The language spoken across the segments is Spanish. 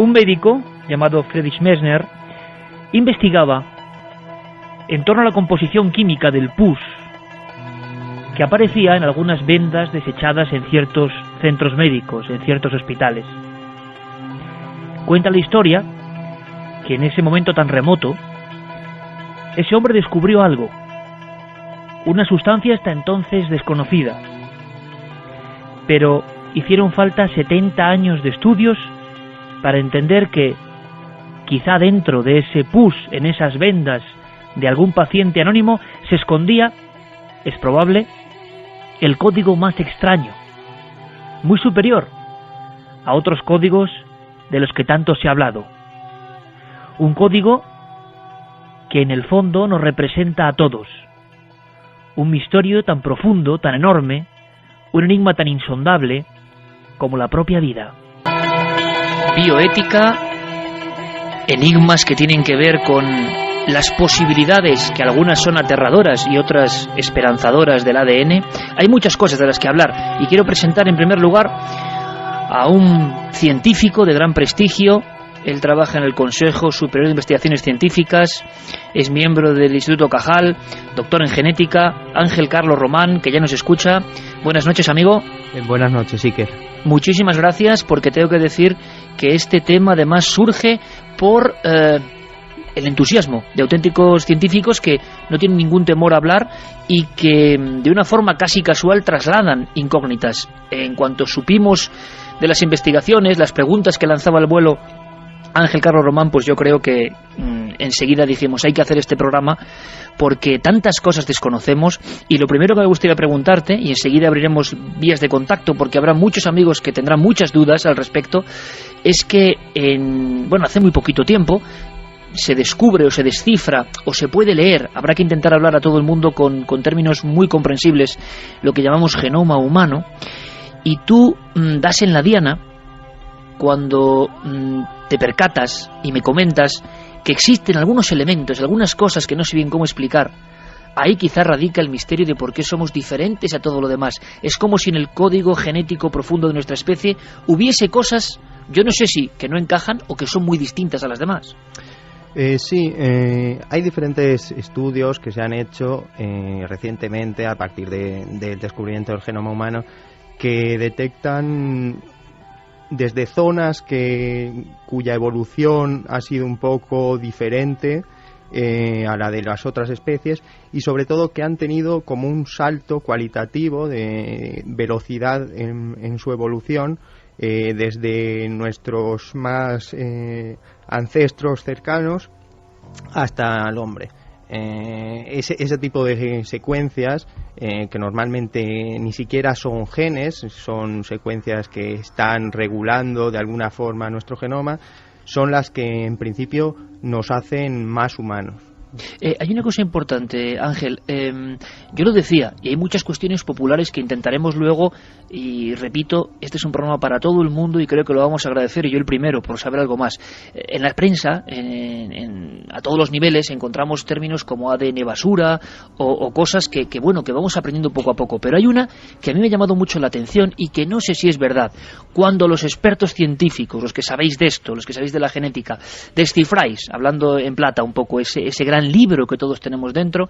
Un médico llamado Friedrich Messner investigaba en torno a la composición química del pus que aparecía en algunas vendas desechadas en ciertos centros médicos, en ciertos hospitales. Cuenta la historia que en ese momento tan remoto, ese hombre descubrió algo, una sustancia hasta entonces desconocida, pero hicieron falta 70 años de estudios para entender que quizá dentro de ese pus, en esas vendas de algún paciente anónimo, se escondía, es probable, el código más extraño, muy superior a otros códigos de los que tanto se ha hablado. Un código que en el fondo nos representa a todos. Un misterio tan profundo, tan enorme, un enigma tan insondable como la propia vida. Bioética, enigmas que tienen que ver con las posibilidades, que algunas son aterradoras y otras esperanzadoras del ADN. Hay muchas cosas de las que hablar y quiero presentar en primer lugar a un científico de gran prestigio. Él trabaja en el Consejo Superior de Investigaciones Científicas, es miembro del Instituto Cajal, doctor en genética, Ángel Carlos Román, que ya nos escucha. Buenas noches, amigo. Buenas noches, Iker. Muchísimas gracias, porque tengo que decir que este tema además surge por el entusiasmo de auténticos científicos que no tienen ningún temor a hablar y que de una forma casi casual trasladan incógnitas. En cuanto supimos de las investigaciones, las preguntas que lanzaba al vuelo Ángel Carlos Román, pues yo creo que enseguida dijimos, hay que hacer este programa porque tantas cosas desconocemos. Y lo primero que me gustaría preguntarte, y enseguida abriremos vías de contacto porque habrá muchos amigos que tendrán muchas dudas al respecto, es que hace muy poquito tiempo se descubre o se descifra o se puede leer, habrá que intentar hablar a todo el mundo con términos muy comprensibles, lo que llamamos genoma humano, y tú das en la diana cuando te percatas y me comentas que existen algunos elementos, algunas cosas que no sé bien cómo explicar. Ahí quizá radica el misterio de por qué somos diferentes a todo lo demás. Es como si en el código genético profundo de nuestra especie hubiese cosas, yo no sé si que no encajan o que son muy distintas a las demás. Sí, hay diferentes estudios que se han hecho recientemente a partir del descubrimiento del genoma humano que detectan desde zonas cuya evolución ha sido un poco diferente a la de las otras especies y sobre todo que han tenido como un salto cualitativo de velocidad en su evolución desde nuestros más ancestros cercanos hasta el hombre. Ese tipo de secuencias que normalmente ni siquiera son genes, son secuencias que están regulando de alguna forma nuestro genoma, son las que en principio nos hacen más humanos. Hay una cosa importante, Ángel, yo lo decía, y hay muchas cuestiones populares que intentaremos luego, y repito, este es un programa para todo el mundo y creo que lo vamos a agradecer, y yo el primero, por saber algo más. En la prensa, a todos los niveles, encontramos términos como ADN basura o cosas que vamos aprendiendo poco a poco, pero hay una que a mí me ha llamado mucho la atención y que no sé si es verdad. Cuando los expertos científicos, los que sabéis de esto, los que sabéis de la genética, descifráis, hablando en plata un poco, ese gran libro que todos tenemos dentro,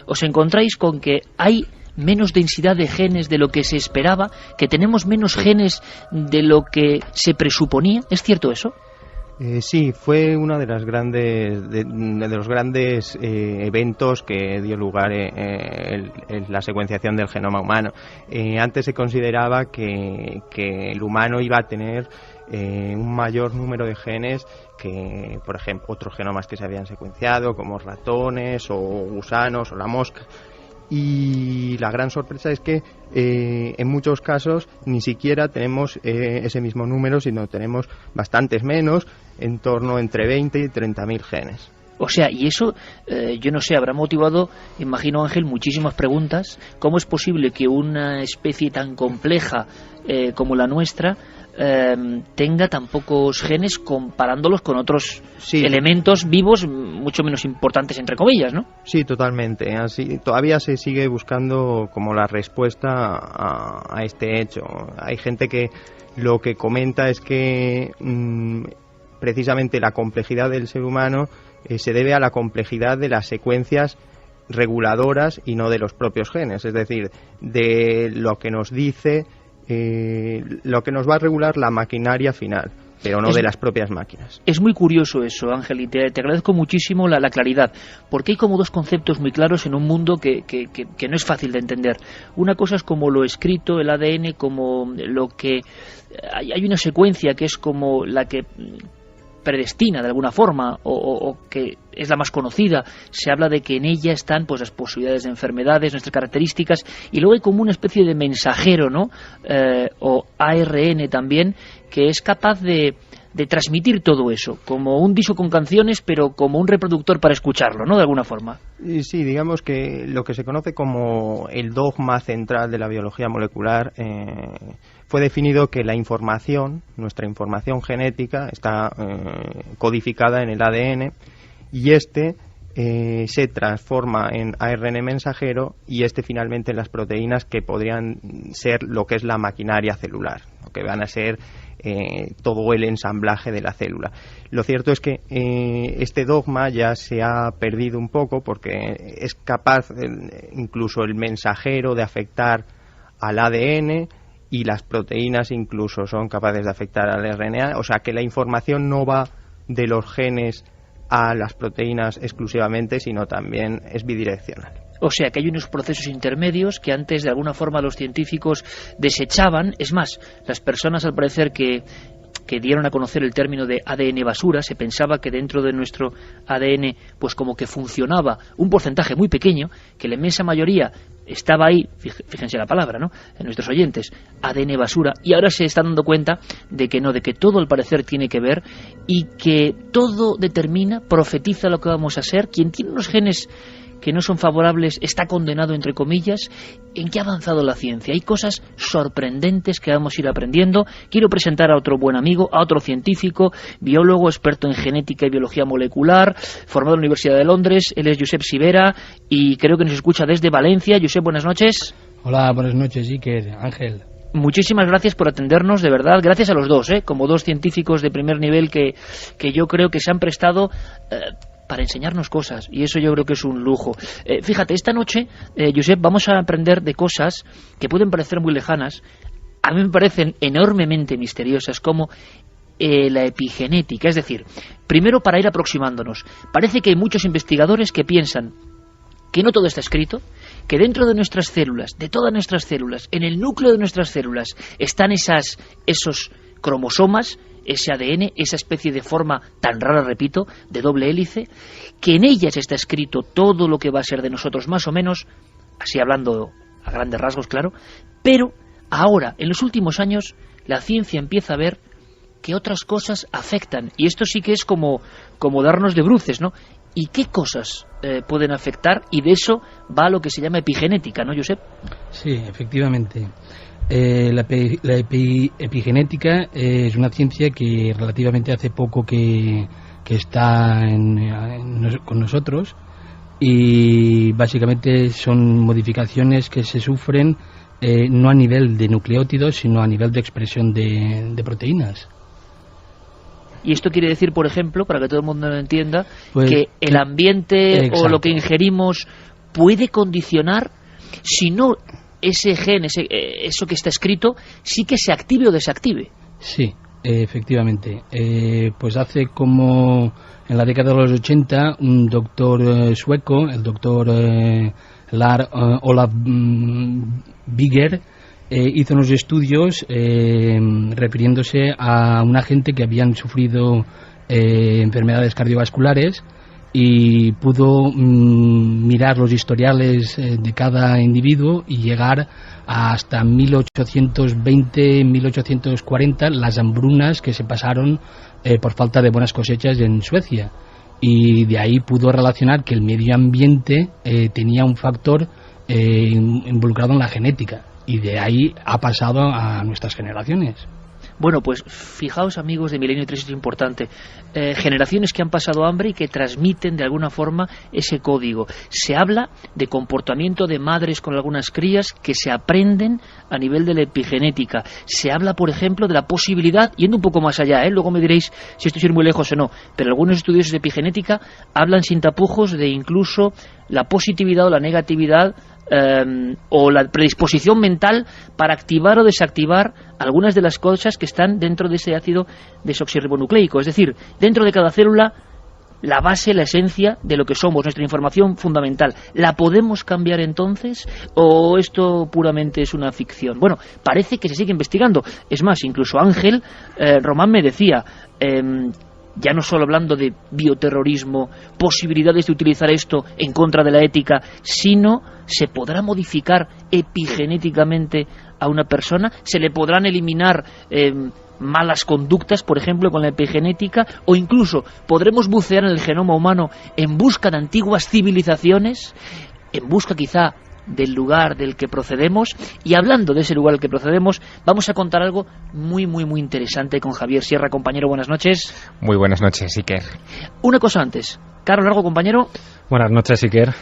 os encontráis con que hay menos densidad de genes de lo que se esperaba, que tenemos menos genes de lo que se presuponía. ¿Es cierto eso? Sí, fue uno de los grandes eventos que dio lugar en la secuenciación del genoma humano. Antes se consideraba que el humano iba a tener un mayor número de genes que, por ejemplo, otros genomas que se habían secuenciado, como ratones o gusanos o la mosca. Y la gran sorpresa es que en muchos casos ni siquiera tenemos ese mismo número, sino tenemos bastantes menos, en torno entre 20 y 30.000 genes. O sea, y eso, yo no sé, habrá motivado, imagino, Ángel, muchísimas preguntas. ¿Cómo es posible que una especie tan compleja como la nuestra tenga tan pocos genes comparándolos con otros elementos vivos mucho menos importantes, entre comillas, ¿no? Sí, totalmente. Así todavía se sigue buscando como la respuesta a este hecho. Hay gente que lo que comenta es que precisamente la complejidad del ser humano se debe a la complejidad de las secuencias reguladoras y no de los propios genes, es decir, de lo que nos dice, lo que nos va a regular la maquinaria final, pero no de las propias máquinas. Es muy curioso eso, Ángel, y te agradezco muchísimo la claridad, porque hay como dos conceptos muy claros en un mundo que no es fácil de entender. Una cosa es como lo escrito, el ADN, como lo que... Hay una secuencia que es como la que predestina de alguna forma o que es la más conocida. Se habla de que en ella están pues las posibilidades de enfermedades, nuestras características, y luego hay como una especie de mensajero, ¿no? O ARN también, que es capaz de transmitir todo eso, como un disco con canciones, pero como un reproductor para escucharlo, ¿no? De alguna forma. Sí, digamos que lo que se conoce como el dogma central de la biología molecular fue definido que la información, nuestra información genética, está codificada en el ADN y se transforma en ARN mensajero y finalmente en las proteínas que podrían ser lo que es la maquinaria celular, lo que van a ser todo el ensamblaje de la célula. Lo cierto es que este dogma ya se ha perdido un poco porque es capaz incluso el mensajero de afectar al ADN y las proteínas incluso son capaces de afectar al RNA, o sea que la información no va de los genes a las proteínas exclusivamente, sino también es bidireccional. O sea que hay unos procesos intermedios que antes de alguna forma los científicos desechaban. Es más, las personas al parecer que dieron a conocer el término de ADN basura, se pensaba que dentro de nuestro ADN pues como que funcionaba un porcentaje muy pequeño, que la inmensa mayoría estaba ahí, fíjense la palabra, ¿no?, en nuestros oyentes, ADN basura, y ahora se están dando cuenta de que no, de que todo al parecer tiene que ver y que todo determina, profetiza lo que vamos a ser. Quien tiene unos genes que no son favorables está condenado, entre comillas. ¿En qué ha avanzado la ciencia? Hay cosas sorprendentes que vamos a ir aprendiendo. Quiero presentar a otro buen amigo, a otro científico, biólogo, experto en genética y biología molecular, formado en la Universidad de Londres. Él es Josep Sivera y creo que nos escucha desde Valencia. Josep, buenas noches. Hola, buenas noches, Iker, Ángel. Muchísimas gracias por atendernos, de verdad. Gracias a los dos, como dos científicos de primer nivel que yo creo que se han prestado para enseñarnos cosas, y eso yo creo que es un lujo. Fíjate, esta noche, Josep, vamos a aprender de cosas que pueden parecer muy lejanas, a mí me parecen enormemente misteriosas, como la epigenética. Es decir, primero, para ir aproximándonos, parece que hay muchos investigadores que piensan que no todo está escrito, que dentro de nuestras células, de todas nuestras células, en el núcleo de nuestras células, están esos cromosomas, ese ADN, esa especie de forma tan rara, repito, de doble hélice, que en ellas está escrito todo lo que va a ser de nosotros, más o menos, así hablando a grandes rasgos, claro, pero ahora, en los últimos años, la ciencia empieza a ver que otras cosas afectan, y esto sí que es como darnos de bruces, ¿no? ¿Y qué cosas pueden afectar? Y de eso va lo que se llama epigenética, ¿no, Josep? Sí, efectivamente. La epigenética es una ciencia que relativamente hace poco que está con nosotros, y básicamente son modificaciones que se sufren no a nivel de nucleótidos, sino a nivel de expresión de proteínas. Y esto quiere decir, por ejemplo, para que todo el mundo lo entienda, pues, que el ambiente exacto, o lo que ingerimos puede condicionar, si no ese gen, eso que está escrito, sí que se active o desactive. Sí, efectivamente. Pues hace como en la década de los 80, un doctor sueco, el doctor Olav Bigger, hizo unos estudios refiriéndose a una gente que habían sufrido enfermedades cardiovasculares, y pudo mirar los historiales de cada individuo y llegar hasta 1820-1840, las hambrunas que se pasaron por falta de buenas cosechas en Suecia, y de ahí pudo relacionar que el medio ambiente tenía un factor involucrado en la genética, y de ahí ha pasado a nuestras generaciones. Bueno, pues fijaos, amigos de Milenio 3, es importante. Generaciones que han pasado hambre y que transmiten de alguna forma ese código. Se habla de comportamiento de madres con algunas crías que se aprenden a nivel de la epigenética. Se habla, por ejemplo, de la posibilidad, yendo un poco más allá, luego me diréis si esto es ir muy lejos o no, pero algunos estudiosos de epigenética hablan sin tapujos de incluso la positividad o la negatividad o la predisposición mental para activar o desactivar algunas de las cosas que están dentro de ese ácido desoxirribonucleico. Es decir, dentro de cada célula, la base, la esencia de lo que somos, nuestra información fundamental. ¿La podemos cambiar entonces o esto puramente es una ficción? Bueno, parece que se sigue investigando. Es más, incluso Ángel Román me decía, ya no solo hablando de bioterrorismo, posibilidades de utilizar esto en contra de la ética, sino se podrá modificar epigenéticamente a una persona, se le podrán eliminar malas conductas, por ejemplo, con la epigenética, o incluso podremos bucear en el genoma humano en busca de antiguas civilizaciones, en busca quizá del lugar del que procedemos. Y hablando de ese lugar del que procedemos, vamos a contar algo muy interesante con Javier Sierra. Compañero, buenas noches. Muy buenas noches, Iker. Una cosa antes, Carlos Largo, compañero. Buenas noches, Iker.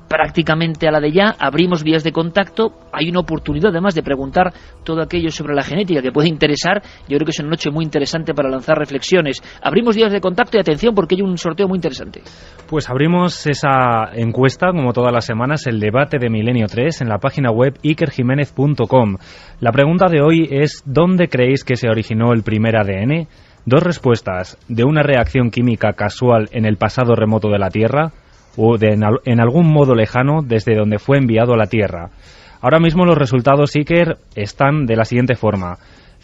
Prácticamente a la de ya, abrimos vías de contacto. Hay una oportunidad además de preguntar todo aquello sobre la genética que puede interesar. Yo creo que es una noche muy interesante para lanzar reflexiones. Abrimos vías de contacto y atención, porque hay un sorteo muy interesante. Pues abrimos esa encuesta, como todas las semanas, el debate de Milenio 3 en la página web ikerjimenez.com. La pregunta de hoy es: ¿dónde creéis que se originó el primer ADN? Dos respuestas: de una reacción química casual en el pasado remoto de la Tierra, o en algún modo lejano desde donde fue enviado a la Tierra. Ahora mismo los resultados, Iker, están de la siguiente forma.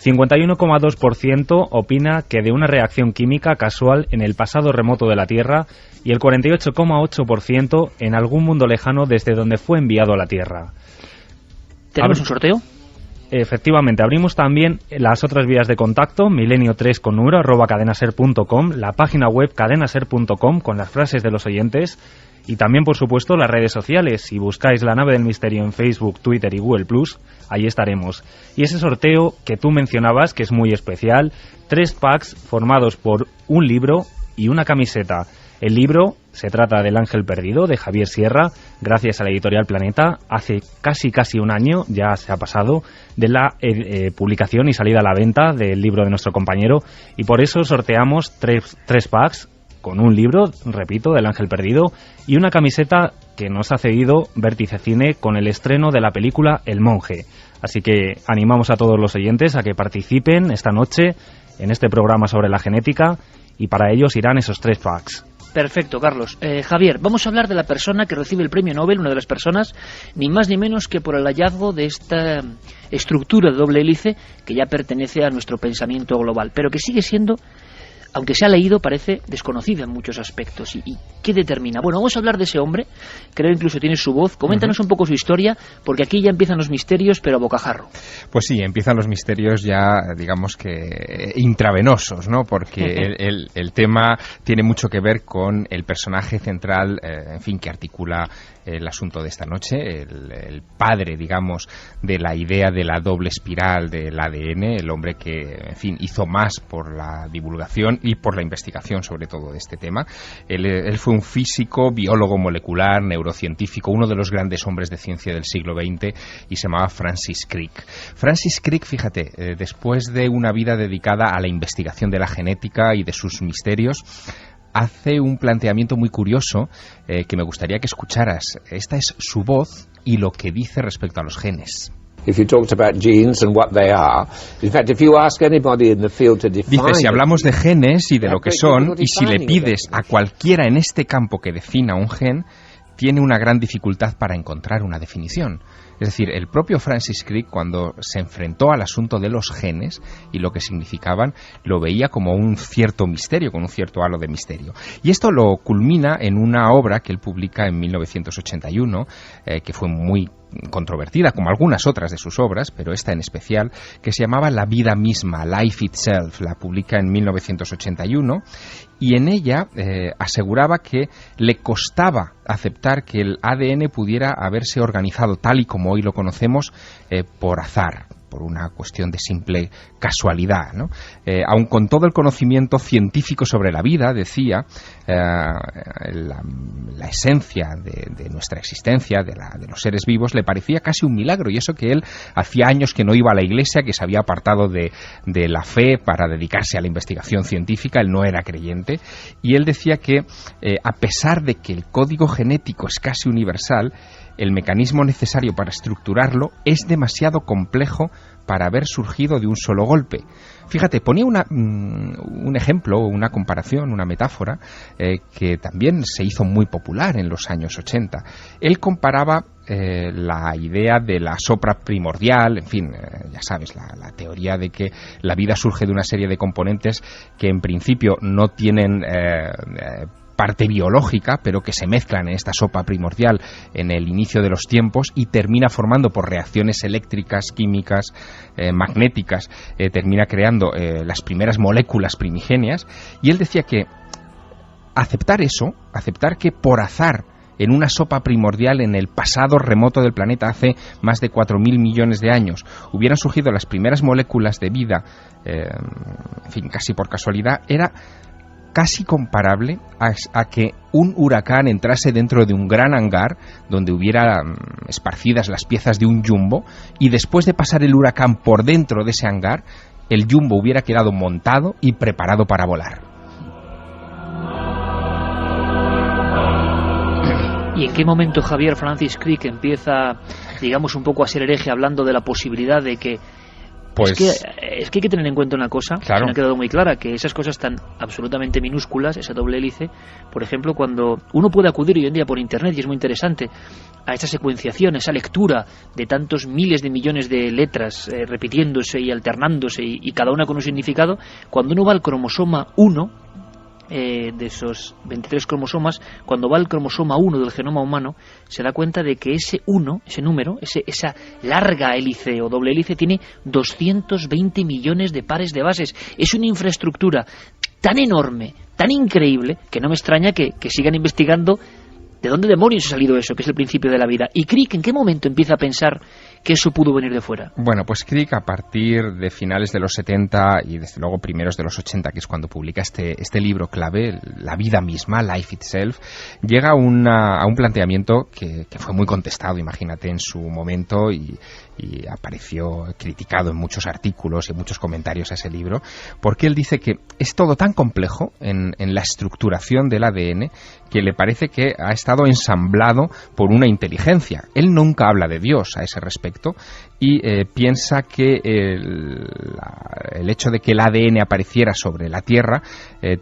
51,2% opina que de una reacción química casual en el pasado remoto de la Tierra y el 48,8% en algún mundo lejano desde donde fue enviado a la Tierra. ¿Tenemos un sorteo? Efectivamente, abrimos también las otras vías de contacto, milenio3 con número @cadenaser.com, la página web cadenaser.com con las frases de los oyentes y también, por supuesto, las redes sociales. Si buscáis La Nave del Misterio en Facebook, Twitter y Google+, ahí estaremos. Y ese sorteo que tú mencionabas, que es muy especial, 3 packs formados por un libro y una camiseta. El libro se trata del Ángel Perdido, de Javier Sierra, gracias a la editorial Planeta. Hace casi un año, ya se ha pasado, de la publicación y salida a la venta del libro de nuestro compañero, y por eso sorteamos 3 packs con un libro, repito, del Ángel Perdido, y una camiseta que nos ha cedido Vértice Cine con el estreno de la película El Monje. Así que animamos a todos los oyentes a que participen esta noche en este programa sobre la genética, y para ellos irán esos 3 packs. Perfecto, Carlos. Javier, vamos a hablar de la persona que recibe el premio Nobel, una de las personas, ni más ni menos que por el hallazgo de esta estructura de doble hélice que ya pertenece a nuestro pensamiento global, pero que sigue siendo, aunque se ha leído, parece desconocida en muchos aspectos. ¿Y qué determina? Bueno, vamos a hablar de ese hombre, creo incluso tiene su voz. Coméntanos un poco su historia, porque aquí ya empiezan los misterios, pero a bocajarro. Pues sí, empiezan los misterios ya, digamos que intravenosos, ¿no? Porque el tema tiene mucho que ver con el personaje central, en fin, que articula el asunto de esta noche, el padre, digamos, de la idea de la doble espiral del ADN, el hombre que, en fin, hizo más por la divulgación y por la investigación, sobre todo, de este tema. Él fue un físico, biólogo molecular, neurocientífico, uno de los grandes hombres de ciencia del siglo XX, y se llamaba Francis Crick. Francis Crick, fíjate, después de una vida dedicada a la investigación de la genética y de sus misterios, hace un planteamiento muy curioso que me gustaría que escucharas. Esta es su voz y lo que dice respecto a los genes. Dice, si hablamos de genes y de lo que son, y si le pides a cualquiera en este campo que defina un gen, tiene una gran dificultad para encontrar una definición. Es decir, el propio Francis Crick, cuando se enfrentó al asunto de los genes y lo que significaban, lo veía como un cierto misterio, con un cierto halo de misterio. Y esto lo culmina en una obra que él publica en 1981, que fue muy controvertida, como algunas otras de sus obras, pero esta en especial, que se llamaba La vida misma, Life Itself. La publica en 1981 y en ella aseguraba que le costaba aceptar que el ADN pudiera haberse organizado tal y como hoy lo conocemos por azar, por una cuestión de simple casualidad, ¿no? Aun con todo el conocimiento científico sobre la vida, decía, la esencia de nuestra existencia, de los seres vivos, le parecía casi un milagro, y eso que él hacía años que no iba a la iglesia, que se había apartado de la fe para dedicarse a la investigación científica. Él no era creyente, y él decía que a pesar de que el código genético es casi universal, el mecanismo necesario para estructurarlo es demasiado complejo para haber surgido de un solo golpe. Fíjate, ponía un ejemplo, una comparación, una metáfora que también se hizo muy popular en los años 80. Él comparaba la idea de la sopa primordial, en fin, ya sabes, la teoría de que la vida surge de una serie de componentes que en principio no tienen parte biológica, pero que se mezclan en esta sopa primordial en el inicio de los tiempos y termina formando por reacciones eléctricas, químicas, magnéticas, termina creando las primeras moléculas primigenias. Y él decía que aceptar que por azar en una sopa primordial en el pasado remoto del planeta, hace más de 4.000 millones de años, hubieran surgido las primeras moléculas de vida, en fin, casi por casualidad, era casi comparable a que un huracán entrase dentro de un gran hangar donde hubiera esparcidas las piezas de un jumbo, y después de pasar el huracán por dentro de ese hangar, el jumbo hubiera quedado montado y preparado para volar. ¿Y en qué momento Javier Francis Crick empieza, digamos, un poco a ser hereje, hablando de la posibilidad de que pues es que hay que tener en cuenta una cosa, claro, que me ha quedado muy clara, que esas cosas tan absolutamente minúsculas, esa doble hélice, por ejemplo, cuando uno puede acudir hoy en día por internet, y es muy interesante, a esta secuenciación, esa lectura de tantos miles de millones de letras repitiéndose y alternándose y cada una con un significado, cuando uno va al cromosoma 1, de esos 23 cromosomas, cuando va al cromosoma 1 del genoma humano, se da cuenta de que ese 1, ese número, esa larga hélice o doble hélice, tiene 220 millones de pares de bases. Es una infraestructura tan enorme, tan increíble, que no me extraña que sigan investigando de dónde demonios ha salido eso, que es el principio de la vida. ¿Y Crick en qué momento empieza a pensar que eso pudo venir de fuera? Bueno, pues Crick, a partir de finales de los 70 y desde luego primeros de los 80, que es cuando publica este libro clave, La vida misma, Life Itself, llega a un planteamiento que fue muy contestado, imagínate, en su momento, y apareció criticado en muchos artículos y en muchos comentarios a ese libro, porque él dice que es todo tan complejo en la estructuración del ADN que le parece que ha estado ensamblado por una inteligencia. Él nunca habla de Dios a ese respecto y piensa que el hecho de que el ADN apareciera sobre la Tierra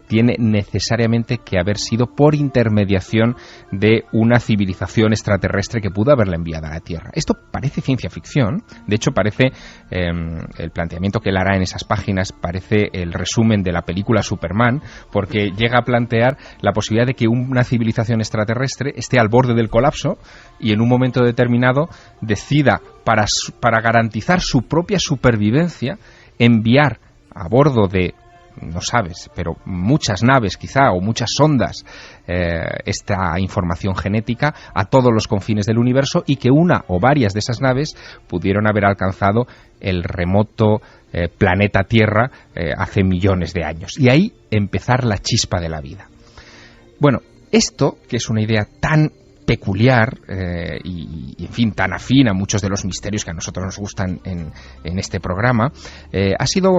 tiene necesariamente que haber sido por intermediación de una civilización extraterrestre que pudo haberla enviado a la Tierra. Esto parece ciencia ficción, de hecho parece, el planteamiento que él hará en esas páginas parece el resumen de la película Superman, porque llega a plantear la posibilidad de que una civilización extraterrestre esté al borde del colapso y en un momento determinado decida, para garantizar su propia supervivencia, enviar a bordo de, no sabes, pero muchas naves quizá, o muchas sondas, esta información genética a todos los confines del universo, y que una o varias de esas naves pudieron haber alcanzado el remoto planeta Tierra hace millones de años. Y ahí empezar la chispa de la vida. Bueno, esto, que es una idea tan peculiar y en fin, tan afín a muchos de los misterios que a nosotros nos gustan en este programa, ha sido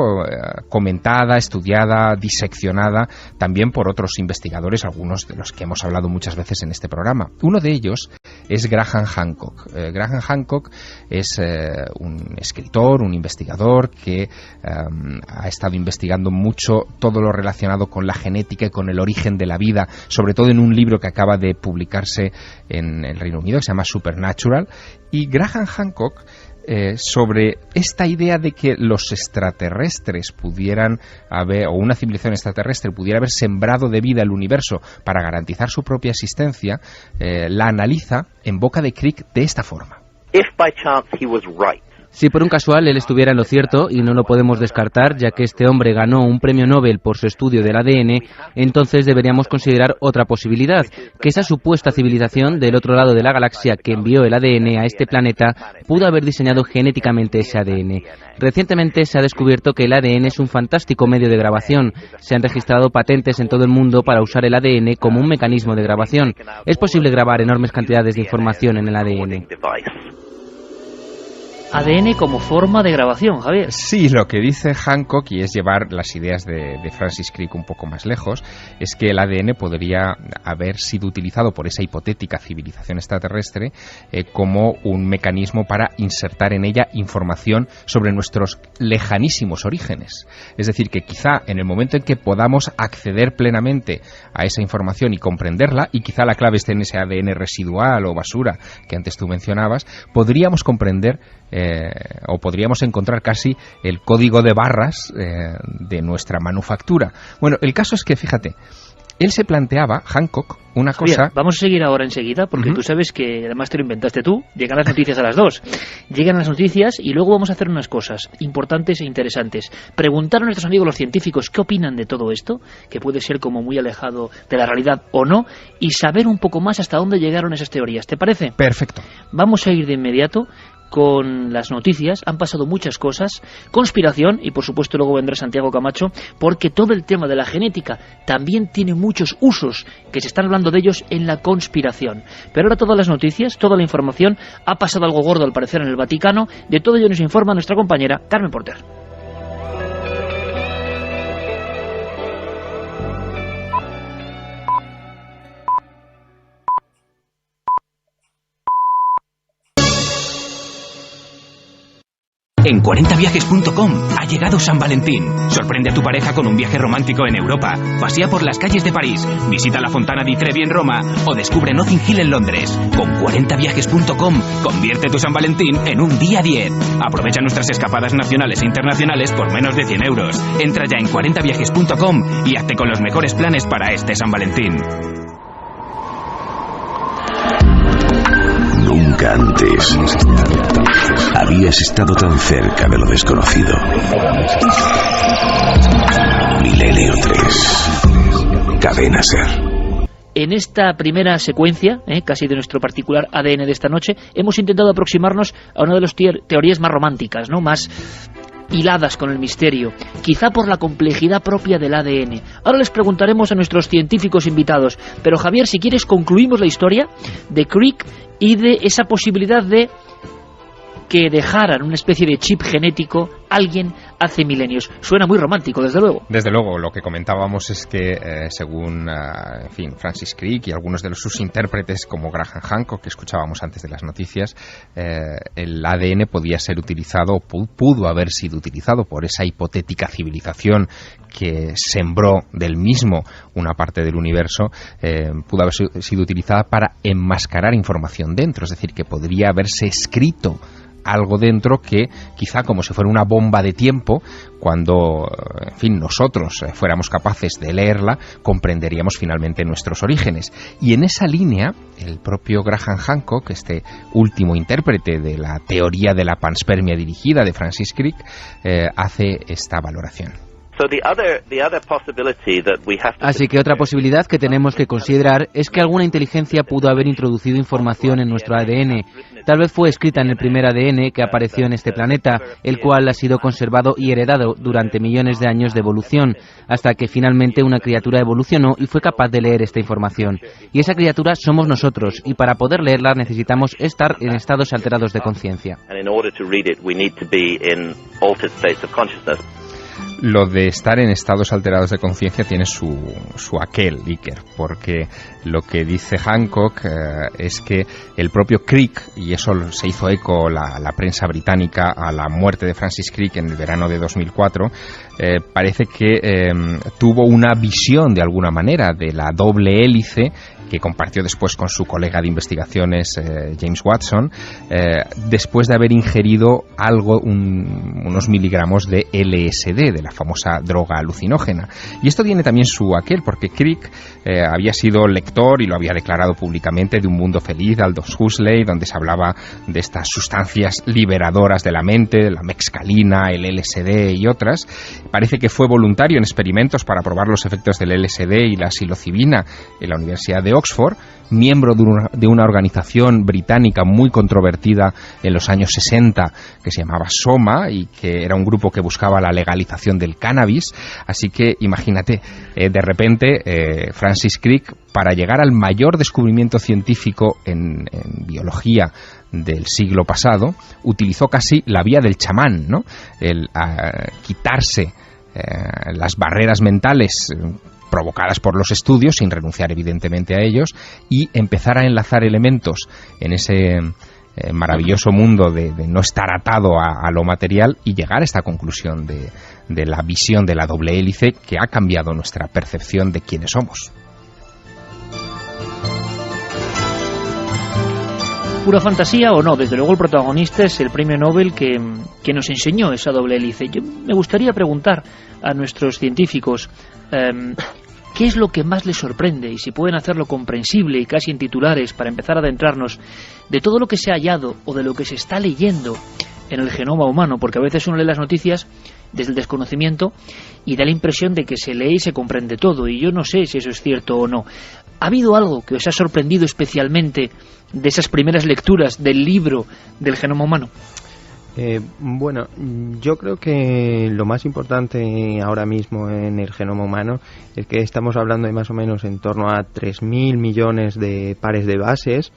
comentada, estudiada, diseccionada también por otros investigadores, algunos de los que hemos hablado muchas veces en este programa. Uno de ellos es Graham Hancock. Graham Hancock es un escritor, un investigador que ha estado investigando mucho todo lo relacionado con la genética y con el origen de la vida, sobre todo en un libro que acaba de publicarse en el Reino Unido, que se llama Supernatural. Y Graham Hancock, sobre esta idea de que los extraterrestres pudieran haber, o una civilización extraterrestre pudiera haber sembrado de vida el universo para garantizar su propia existencia, la analiza en boca de Crick de esta forma. If by chance he was right, Si por un casual él estuviera en lo cierto, y no lo podemos descartar, ya que este hombre ganó un premio Nobel por su estudio del ADN, entonces deberíamos considerar otra posibilidad, que esa supuesta civilización del otro lado de la galaxia que envió el ADN a este planeta pudo haber diseñado genéticamente ese ADN. Recientemente se ha descubierto que el ADN es un fantástico medio de grabación. Se han registrado patentes en todo el mundo para usar el ADN como un mecanismo de grabación. Es posible grabar enormes cantidades de información en el ADN. ADN como forma de grabación, Javier. Sí, lo que dice Hancock, y es llevar las ideas de Francis Crick un poco más lejos, es que el ADN podría haber sido utilizado por esa hipotética civilización extraterrestre como un mecanismo para insertar en ella información sobre nuestros lejanísimos orígenes. Es decir, que quizá en el momento en que podamos acceder plenamente a esa información y comprenderla, y quizá la clave esté en ese ADN residual o basura que antes tú mencionabas, podríamos comprender o podríamos encontrar casi el código de barras de nuestra manufactura. Bueno, el caso es que, fíjate, él se planteaba, Hancock, una cosa... Javier, vamos a seguir ahora enseguida, porque tú sabes que, además te lo inventaste tú, llegan las noticias a las 2. Llegan las noticias y luego vamos a hacer unas cosas importantes e interesantes. Preguntar a nuestros amigos los científicos qué opinan de todo esto, que puede ser como muy alejado de la realidad o no, y saber un poco más hasta dónde llegaron esas teorías. ¿Te parece? Perfecto. Vamos a ir de inmediato con las noticias. Han pasado muchas cosas, conspiración, y por supuesto luego vendrá Santiago Camacho, porque todo el tema de la genética también tiene muchos usos que se están hablando de ellos en la conspiración. Pero ahora todas las noticias, toda la información, ha pasado algo gordo al parecer en el Vaticano. De todo ello nos informa nuestra compañera Carmen Porter. En 40viajes.com ha llegado San Valentín. Sorprende a tu pareja con un viaje romántico en Europa. Pasea por las calles de París, visita la Fontana di Trevi en Roma o descubre Notting Hill en Londres. Con 40viajes.com convierte tu San Valentín en un día 10. Aprovecha nuestras escapadas nacionales e internacionales por menos de 100 euros. Entra ya en 40viajes.com y hazte con los mejores planes para este San Valentín. Nunca antes habías estado tan cerca de lo desconocido. Milenio 3. Cadena Ser. En esta primera secuencia, casi de nuestro particular ADN de esta noche, hemos intentado aproximarnos a una de las teorías más románticas, ¿no? Más hiladas con el misterio, quizá por la complejidad propia del ADN. Ahora les preguntaremos a nuestros científicos invitados, pero Javier, si quieres concluimos la historia de Crick y de esa posibilidad de que dejaran una especie de chip genético alguien hace milenios. Suena muy romántico, desde luego. Desde luego, lo que comentábamos es que, según Francis Crick y algunos de sus intérpretes, como Graham Hancock, que escuchábamos antes de las noticias, el ADN podía ser utilizado, pudo haber sido utilizado por esa hipotética civilización que sembró del mismo una parte del universo, pudo haber sido utilizada para enmascarar información dentro, es decir, que podría haberse escrito algo dentro que quizá, como si fuera una bomba de tiempo, cuando nosotros fuéramos capaces de leerla, comprenderíamos finalmente nuestros orígenes. Y en esa línea, el propio Graham Hancock, este último intérprete de la teoría de la panspermia dirigida de Francis Crick, hace esta valoración. Así que otra posibilidad que tenemos que considerar es que alguna inteligencia pudo haber introducido información en nuestro ADN. Tal vez fue escrita en el primer ADN que apareció en este planeta, el cual ha sido conservado y heredado durante millones de años de evolución, hasta que finalmente una criatura evolucionó y fue capaz de leer esta información. Y esa criatura somos nosotros, y para poder leerla necesitamos estar en estados alterados de conciencia. Lo de estar en estados alterados de conciencia tiene su aquel, Iker, porque lo que dice Hancock es que el propio Crick, y eso se hizo eco la prensa británica a la muerte de Francis Crick en el verano de 2004, parece que tuvo una visión de alguna manera de la doble hélice que compartió después con su colega de investigaciones James Watson, después de haber ingerido unos miligramos de LSD, de la famosa droga alucinógena. Y esto tiene también su aquel, porque Crick había sido lector y lo había declarado públicamente de Un mundo feliz, de Aldous Huxley, donde se hablaba de estas sustancias liberadoras de la mente, la mescalina, el LSD y otras. Parece que fue voluntario en experimentos para probar los efectos del LSD y la psilocibina en la Universidad de Oxford, miembro de una organización británica muy controvertida en los años 60 que se llamaba SOMA y que era un grupo que buscaba la legalización del cannabis. Así que imagínate, de repente Francis Crick, para llegar al mayor descubrimiento científico en biología del siglo pasado, utilizó casi la vía del chamán, ¿no? El quitarse las barreras mentales provocadas por los estudios, sin renunciar evidentemente a ellos, y empezar a enlazar elementos en ese maravilloso mundo de no estar atado a lo material y llegar a esta conclusión de la visión de la doble hélice que ha cambiado nuestra percepción de quiénes somos. ¿Pura fantasía o no? Desde luego el protagonista es el premio Nobel que nos enseñó esa doble hélice. Yo me gustaría preguntar a nuestros científicos ¿qué es lo que más les sorprende? Y si pueden hacerlo comprensible y casi en titulares para empezar a adentrarnos de todo lo que se ha hallado o de lo que se está leyendo en el genoma humano, porque a veces uno lee las noticias desde el desconocimiento y da la impresión de que se lee y se comprende todo, y yo no sé si eso es cierto o no. ¿Ha habido algo que os ha sorprendido especialmente de esas primeras lecturas del libro del genoma humano? Bueno, yo creo que lo más importante ahora mismo en el genoma humano es que estamos hablando de más o menos en torno a 3.000 millones de pares de bases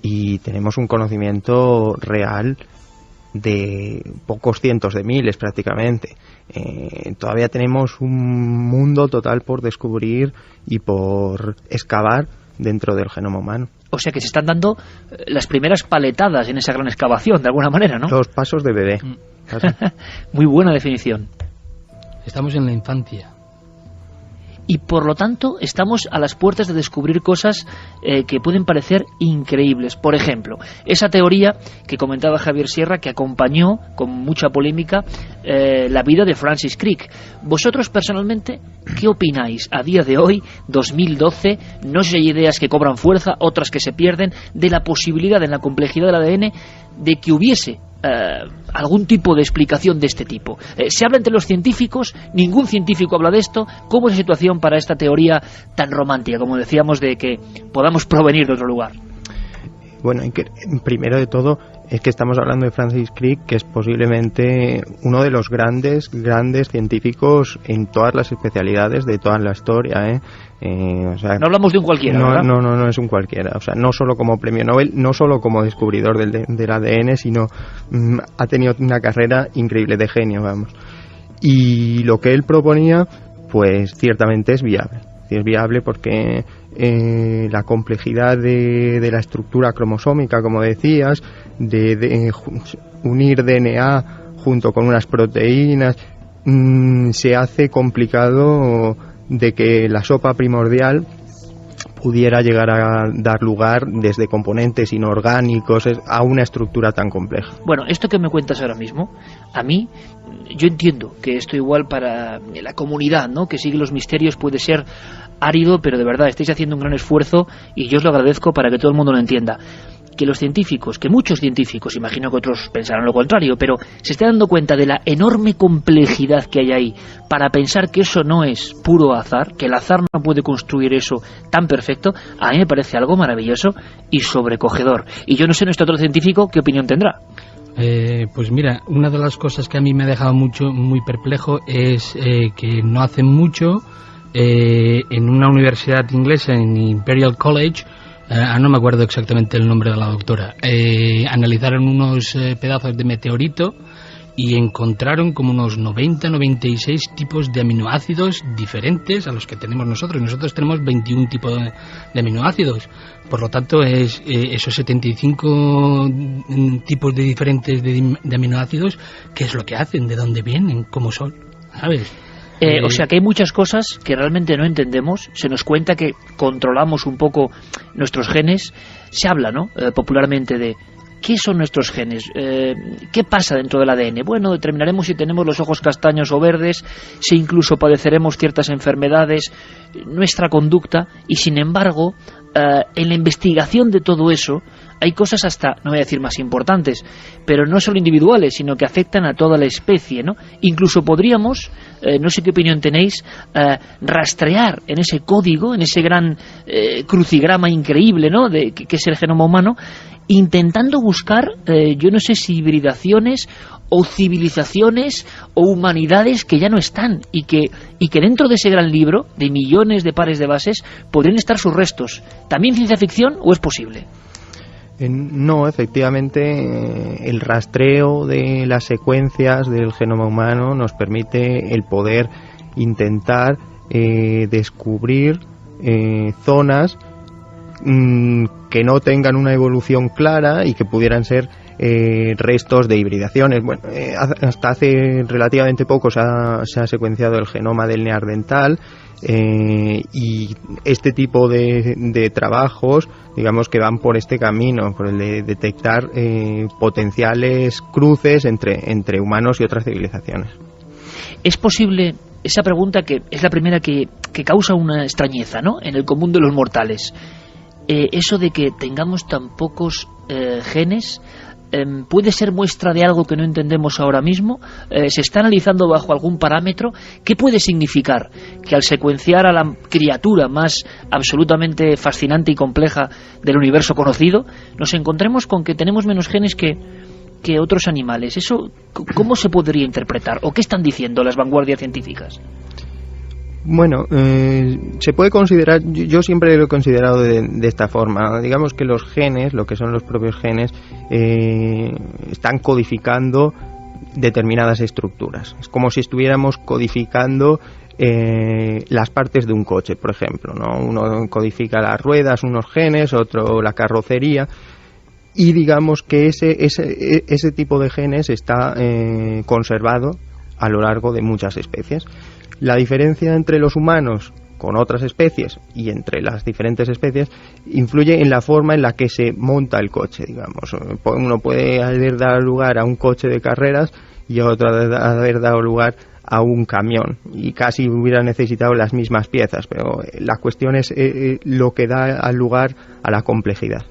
y tenemos un conocimiento real de pocos cientos de miles prácticamente. Todavía tenemos un mundo total por descubrir y por excavar dentro del genoma humano. O sea que se están dando las primeras paletadas en esa gran excavación, de alguna manera, ¿no? Los pasos de bebé. Muy buena definición. Estamos en la infancia. Y por lo tanto estamos a las puertas de descubrir cosas que pueden parecer increíbles. Por ejemplo, esa teoría que comentaba Javier Sierra, que acompañó con mucha polémica la vida de Francis Crick. Vosotros personalmente, ¿qué opináis a día de hoy, 2012? No sé si hay ideas que cobran fuerza, otras que se pierden, de la posibilidad en la complejidad del ADN de que hubiese algún tipo de explicación de este tipo. Se habla entre los científicos, ningún científico habla de esto. ¿Cómo es la situación para esta teoría tan romántica, como decíamos, de que podamos provenir de otro lugar? Bueno, primero de todo es que estamos hablando de Francis Crick, que es posiblemente uno de los grandes científicos en todas las especialidades de toda la historia, O sea, no hablamos de un cualquiera, ¿verdad? No es un cualquiera. O sea, no solo como premio Nobel, no solo como descubridor del ADN, sino ha tenido una carrera increíble de genio, vamos. Y lo que él proponía, pues ciertamente es viable. Es viable porque la complejidad de la estructura cromosómica, como decías, de unir DNA junto con unas proteínas, se hace complicado de que la sopa primordial pudiera llegar a dar lugar desde componentes inorgánicos a una estructura tan compleja. Bueno, esto que me cuentas ahora mismo, a mí, yo entiendo que esto igual para la comunidad, ¿no?, que sigue los misterios puede ser árido, pero de verdad estáis haciendo un gran esfuerzo y yo os lo agradezco para que todo el mundo lo entienda. Que los científicos, que muchos científicos, imagino que otros pensarán lo contrario, pero se está dando cuenta de la enorme complejidad que hay ahí para pensar que eso no es puro azar, que el azar no puede construir eso tan perfecto, a mí me parece algo maravilloso y sobrecogedor. Y yo no sé nuestro otro científico qué opinión tendrá. Pues mira, una de las cosas que a mí me ha dejado muy perplejo es que no hace mucho en una universidad inglesa, en Imperial College, no me acuerdo exactamente el nombre de la doctora, analizaron unos pedazos de meteorito y encontraron como unos 96 tipos de aminoácidos diferentes a los que tenemos nosotros. Nosotros tenemos 21 tipos de aminoácidos. Por lo tanto, esos 75 tipos de diferentes de aminoácidos, ¿qué es lo que hacen? ¿De dónde vienen? ¿Cómo son? ¿Sabes? O sea que hay muchas cosas que realmente no entendemos. Se nos cuenta que controlamos un poco nuestros genes. Se habla, ¿no?, popularmente de ¿qué son nuestros genes? ¿Qué pasa dentro del ADN? Bueno, determinaremos si tenemos los ojos castaños o verdes, si incluso padeceremos ciertas enfermedades, nuestra conducta, y sin embargo, en la investigación de todo eso, hay cosas hasta, no voy a decir más importantes, pero no solo individuales, sino que afectan a toda la especie, ¿no? Incluso podríamos, no sé qué opinión tenéis, rastrear en ese código, en ese gran crucigrama increíble, ¿no?, que es el genoma humano, intentando buscar, yo no sé si hibridaciones o civilizaciones o humanidades que ya no están y que dentro de ese gran libro de millones de pares de bases podrían estar sus restos. ¿También ciencia ficción o es posible? No, efectivamente, el rastreo de las secuencias del genoma humano nos permite el poder intentar descubrir zonas que no tengan una evolución clara y que pudieran ser restos de hibridaciones. Bueno, hasta hace relativamente poco se ha secuenciado el genoma del neandertal, y este tipo de trabajos, digamos, que van por este camino, por el de detectar potenciales cruces entre humanos y otras civilizaciones. ¿Es posible, esa pregunta que es la primera que causa una extrañeza, ¿no?, en el común de los mortales, eso de que tengamos tan pocos genes, ¿puede ser muestra de algo que no entendemos ahora mismo? ¿Se está analizando bajo algún parámetro? ¿Qué puede significar que al secuenciar a la criatura más absolutamente fascinante y compleja del universo conocido, nos encontremos con que tenemos menos genes que otros animales? ¿Eso cómo se podría interpretar? ¿O qué están diciendo las vanguardias científicas? Bueno, se puede considerar, yo siempre lo he considerado de esta forma. Digamos que los genes, lo que son los propios genes, están codificando determinadas estructuras. Es como si estuviéramos codificando las partes de un coche, por ejemplo, ¿no? Uno codifica las ruedas, unos genes, otro la carrocería, y digamos que ese tipo de genes está conservado a lo largo de muchas especies. La diferencia entre los humanos con otras especies y entre las diferentes especies influye en la forma en la que se monta el coche, digamos. Uno puede haber dado lugar a un coche de carreras y otro haber dado lugar a un camión, y casi hubiera necesitado las mismas piezas, pero la cuestión es lo que da lugar a la complejidad.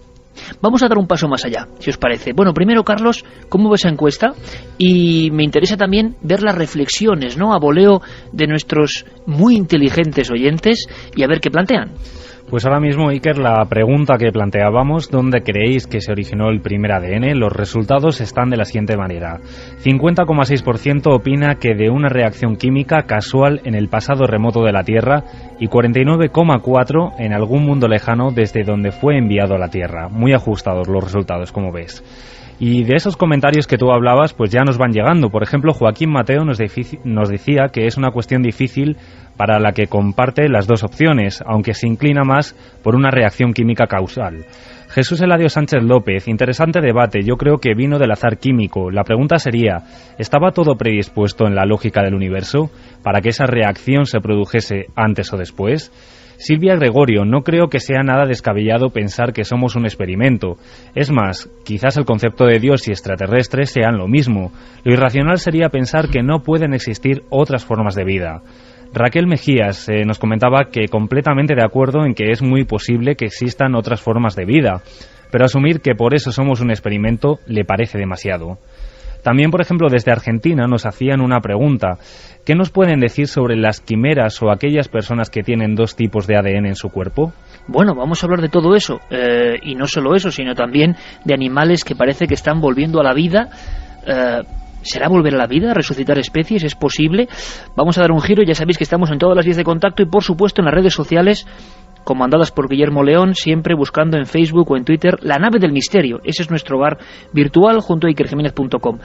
Vamos a dar un paso más allá, si os parece. Bueno, primero, Carlos, ¿cómo ves esa encuesta? Y me interesa también ver las reflexiones, ¿no?, a voleo de nuestros muy inteligentes oyentes y a ver qué plantean. Pues ahora mismo, Iker, la pregunta que planteábamos, ¿dónde creéis que se originó el primer ADN? Los resultados están de la siguiente manera. 50,6% opina que de una reacción química casual en el pasado remoto de la Tierra y 49,4% en algún mundo lejano desde donde fue enviado a la Tierra. Muy ajustados los resultados, como ves. Y de esos comentarios que tú hablabas, pues ya nos van llegando. Por ejemplo, Joaquín Mateo nos decía que es una cuestión difícil para la que comparte las dos opciones, aunque se inclina más por una reacción química causal. Jesús Eladio Sánchez López, interesante debate, yo creo que vino del azar químico. La pregunta sería, ¿estaba todo predispuesto en la lógica del universo para que esa reacción se produjese antes o después? Silvia Gregorio, no creo que sea nada descabellado pensar que somos un experimento. Es más, quizás el concepto de Dios y extraterrestres sean lo mismo. Lo irracional sería pensar que no pueden existir otras formas de vida. Raquel Mejías nos comentaba que completamente de acuerdo en que es muy posible que existan otras formas de vida, pero asumir que por eso somos un experimento le parece demasiado. También, por ejemplo, desde Argentina nos hacían una pregunta. ¿Qué nos pueden decir sobre las quimeras o aquellas personas que tienen dos tipos de ADN en su cuerpo? Bueno, vamos a hablar de todo eso, y no solo eso, sino también de animales que parece que están volviendo a la vida. ¿Será volver a la vida? ¿Resucitar especies? ¿Es posible? Vamos a dar un giro, ya sabéis que estamos en todas las vías de contacto y por supuesto en las redes sociales comandadas por Guillermo León, siempre buscando en Facebook o en Twitter La Nave del Misterio. Ese es nuestro hogar virtual junto a ikerjiménez.com.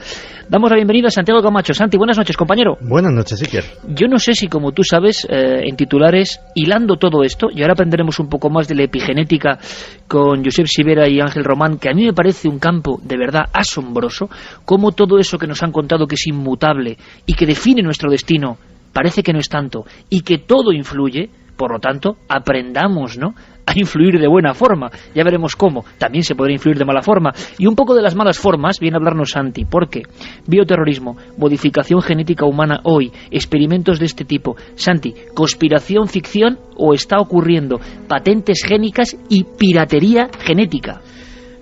Damos la bienvenida a Santiago Camacho. Santi, buenas noches, compañero. Buenas noches, Iker. Yo no sé si, como tú sabes, en titulares, hilando todo esto, y ahora aprenderemos un poco más de la epigenética con Josep Sivera y Ángel Román, que a mí me parece un campo de verdad asombroso, cómo todo eso que nos han contado que es inmutable y que define nuestro destino parece que no es tanto, y que todo influye. Por lo tanto, aprendamos, ¿no?, a influir de buena forma. Ya veremos cómo. También se podrá influir de mala forma. Y un poco de las malas formas viene a hablarnos Santi. ¿Por qué? Bioterrorismo, modificación genética humana hoy, experimentos de este tipo. Santi, ¿conspiración, ficción o está ocurriendo patentes génicas y piratería genética?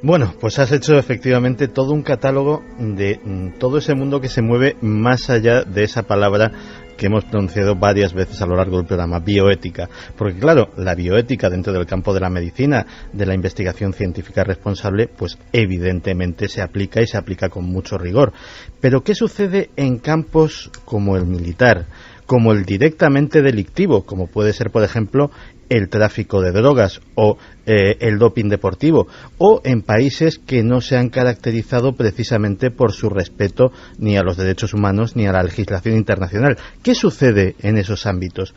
Bueno, pues has hecho efectivamente todo un catálogo de todo ese mundo que se mueve más allá de esa palabra que hemos pronunciado varias veces a lo largo del programa, bioética. Porque claro, la bioética dentro del campo de la medicina, de la investigación científica responsable, pues evidentemente se aplica y se aplica con mucho rigor. Pero ¿qué sucede en campos como el militar, como el directamente delictivo, como puede ser, por ejemplo, el tráfico de drogas o el doping deportivo, o en países que no se han caracterizado precisamente por su respeto ni a los derechos humanos ni a la legislación internacional? ¿Qué sucede en esos ámbitos?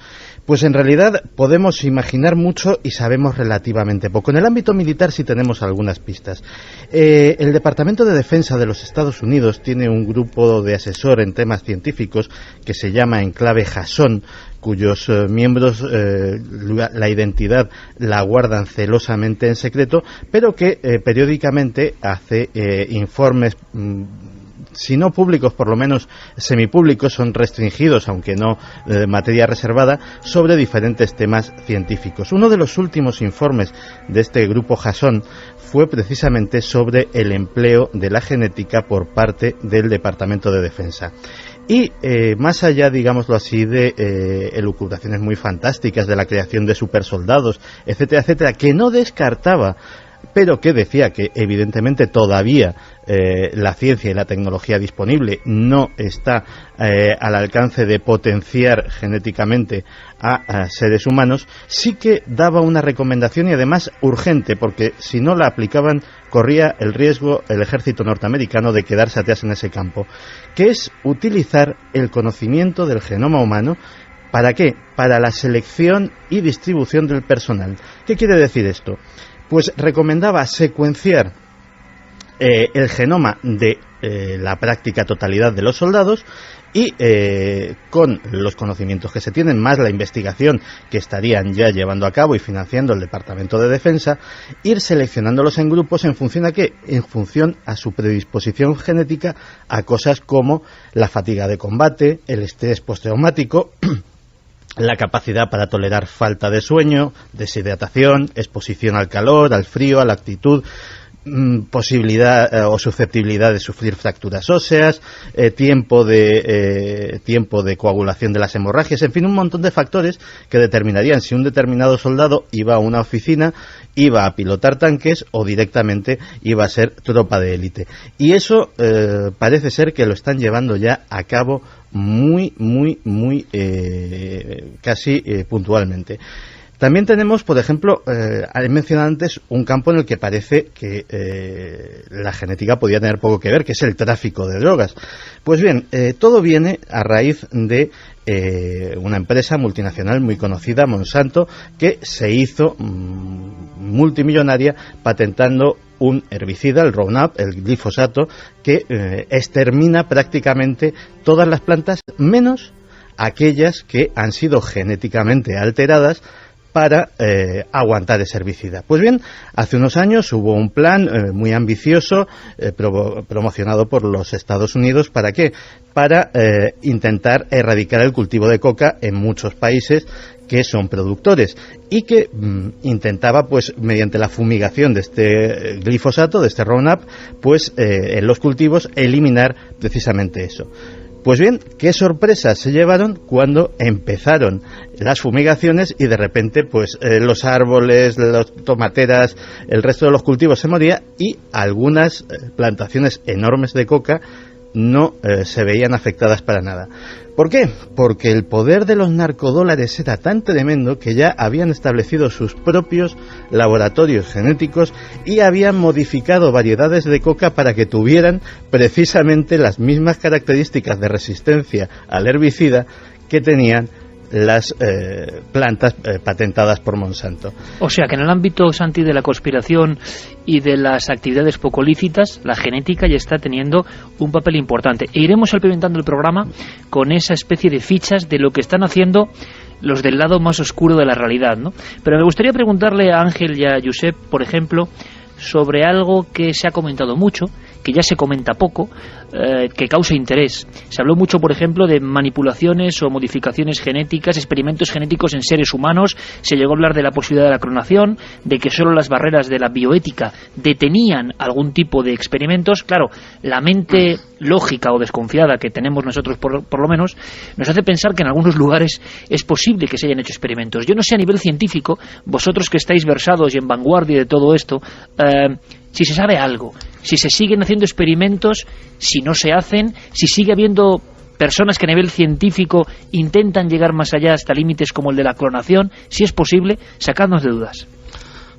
Pues en realidad podemos imaginar mucho y sabemos relativamente poco. En el ámbito militar sí tenemos algunas pistas. El Departamento de Defensa de los Estados Unidos tiene un grupo de asesor en temas científicos que se llama Enclave Jason, cuyos miembros la identidad la guardan celosamente en secreto, pero que periódicamente hace informes, si no públicos, por lo menos semipúblicos, son restringidos, aunque no materia reservada, sobre diferentes temas científicos. Uno de los últimos informes de este grupo Jason fue precisamente sobre el empleo de la genética por parte del Departamento de Defensa. Y más allá, digámoslo así, de elucubraciones muy fantásticas de la creación de supersoldados, etcétera, etcétera, que no descartaba, pero que decía que evidentemente todavía la ciencia y la tecnología disponible no está al alcance de potenciar genéticamente a seres humanos, sí que daba una recomendación, y además urgente, porque si no la aplicaban corría el riesgo el ejército norteamericano de quedarse atrás en ese campo, que es utilizar el conocimiento del genoma humano. ¿Para qué? Para la selección y distribución del personal. ¿Qué quiere decir esto? Pues recomendaba secuenciar el genoma de la práctica totalidad de los soldados y con los conocimientos que se tienen, más la investigación que estarían ya llevando a cabo y financiando el Departamento de Defensa, ir seleccionándolos en grupos en función a ¿qué? En función a su predisposición genética a cosas como la fatiga de combate, el estrés postraumático, la capacidad para tolerar falta de sueño, deshidratación, exposición al calor, al frío, a la actitud, posibilidad o susceptibilidad de sufrir fracturas óseas, tiempo de coagulación de las hemorragias, en fin, un montón de factores que determinarían si un determinado soldado iba a una oficina, iba a pilotar tanques o directamente iba a ser tropa de élite. Y eso parece ser que lo están llevando ya a cabo muy casi puntualmente. También tenemos, por ejemplo, he mencionado antes un campo en el que parece que la genética podía tener poco que ver, que es el tráfico de drogas. Pues bien, todo viene a raíz de una empresa multinacional muy conocida, Monsanto, que se hizo multimillonaria patentando un herbicida, el Roundup, el glifosato, que extermina prácticamente todas las plantas, menos aquellas que han sido genéticamente alteradas para aguantar ese herbicida. Pues bien, hace unos años hubo un plan muy ambicioso promocionado por los Estados Unidos. ¿Para qué? Para intentar erradicar el cultivo de coca en muchos países que son productores, y que intentaba, pues mediante la fumigación de este glifosato, de este Roundup, pues en los cultivos eliminar precisamente eso. Pues bien, qué sorpresas se llevaron cuando empezaron las fumigaciones y de repente pues los árboles, las tomateras, el resto de los cultivos se moría, y algunas plantaciones enormes de coca no se veían afectadas para nada. ¿Por qué? Porque el poder de los narcodólares era tan tremendo que ya habían establecido sus propios laboratorios genéticos y habían modificado variedades de coca para que tuvieran precisamente las mismas características de resistencia al herbicida que tenían las plantas patentadas por Monsanto. O sea que en el ámbito, Santi, de la conspiración y de las actividades poco lícitas, la genética ya está teniendo un papel importante. E iremos alimentando el programa con esa especie de fichas de lo que están haciendo los del lado más oscuro de la realidad, ¿no? Pero me gustaría preguntarle a Ángel y a Josep, por ejemplo, sobre algo que se ha comentado mucho, que ya se comenta poco, que causa interés. Se habló mucho, por ejemplo, de manipulaciones o modificaciones genéticas, experimentos genéticos en seres humanos. Se llegó a hablar de la posibilidad de la clonación, de que solo las barreras de la bioética detenían algún tipo de experimentos. Claro, la mente lógica o desconfiada que tenemos nosotros, por lo menos, nos hace pensar que en algunos lugares es posible que se hayan hecho experimentos. Yo no sé a nivel científico, vosotros que estáis versados y en vanguardia de todo esto, si se sabe algo, si se siguen haciendo experimentos, si no se hacen, si sigue habiendo personas que a nivel científico intentan llegar más allá hasta límites como el de la clonación, si es posible, sacadnos de dudas.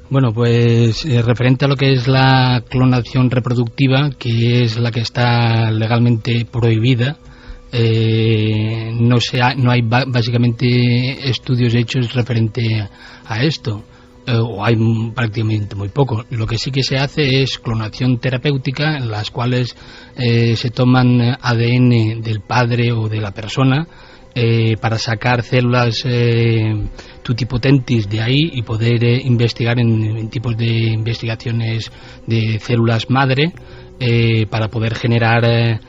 Bueno, pues referente a lo que es la clonación reproductiva, que es la que está legalmente prohibida, no hay básicamente estudios hechos referente a esto. O hay prácticamente muy poco. Lo que sí que se hace es clonación terapéutica, en las cuales se toman ADN del padre o de la persona para sacar células tutipotentis de ahí y poder investigar en tipos de investigaciones de células madre para poder generar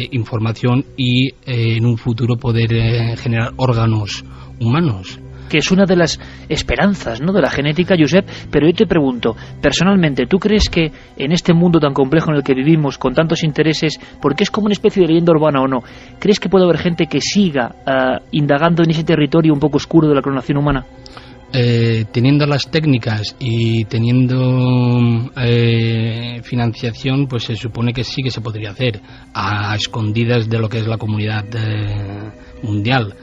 información y en un futuro poder generar órganos humanos. Que es una de las esperanzas, ¿no?, de la genética, Josep. Pero yo te pregunto, personalmente, ¿tú crees que en este mundo tan complejo en el que vivimos, con tantos intereses, porque es como una especie de leyenda urbana o no, ¿crees que puede haber gente que siga indagando en ese territorio un poco oscuro de la clonación humana? Teniendo las técnicas y teniendo financiación, pues se supone que sí que se podría hacer a escondidas de lo que es la comunidad mundial.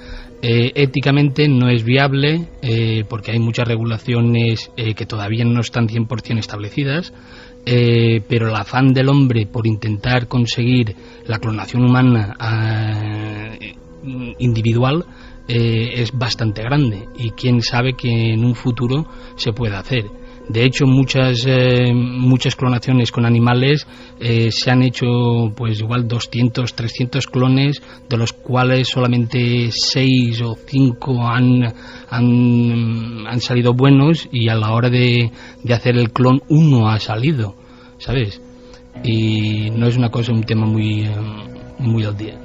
Éticamente no es viable porque hay muchas regulaciones que todavía no están 100% establecidas, pero el afán del hombre por intentar conseguir la clonación humana individual es bastante grande y quién sabe que en un futuro se pueda hacer. De hecho, muchas clonaciones con animales se han hecho pues igual 200, 300 clones, de los cuales solamente 6 o 5 han salido buenos, y a la hora de hacer el clon uno ha salido, ¿sabes? Y no es un tema muy al día.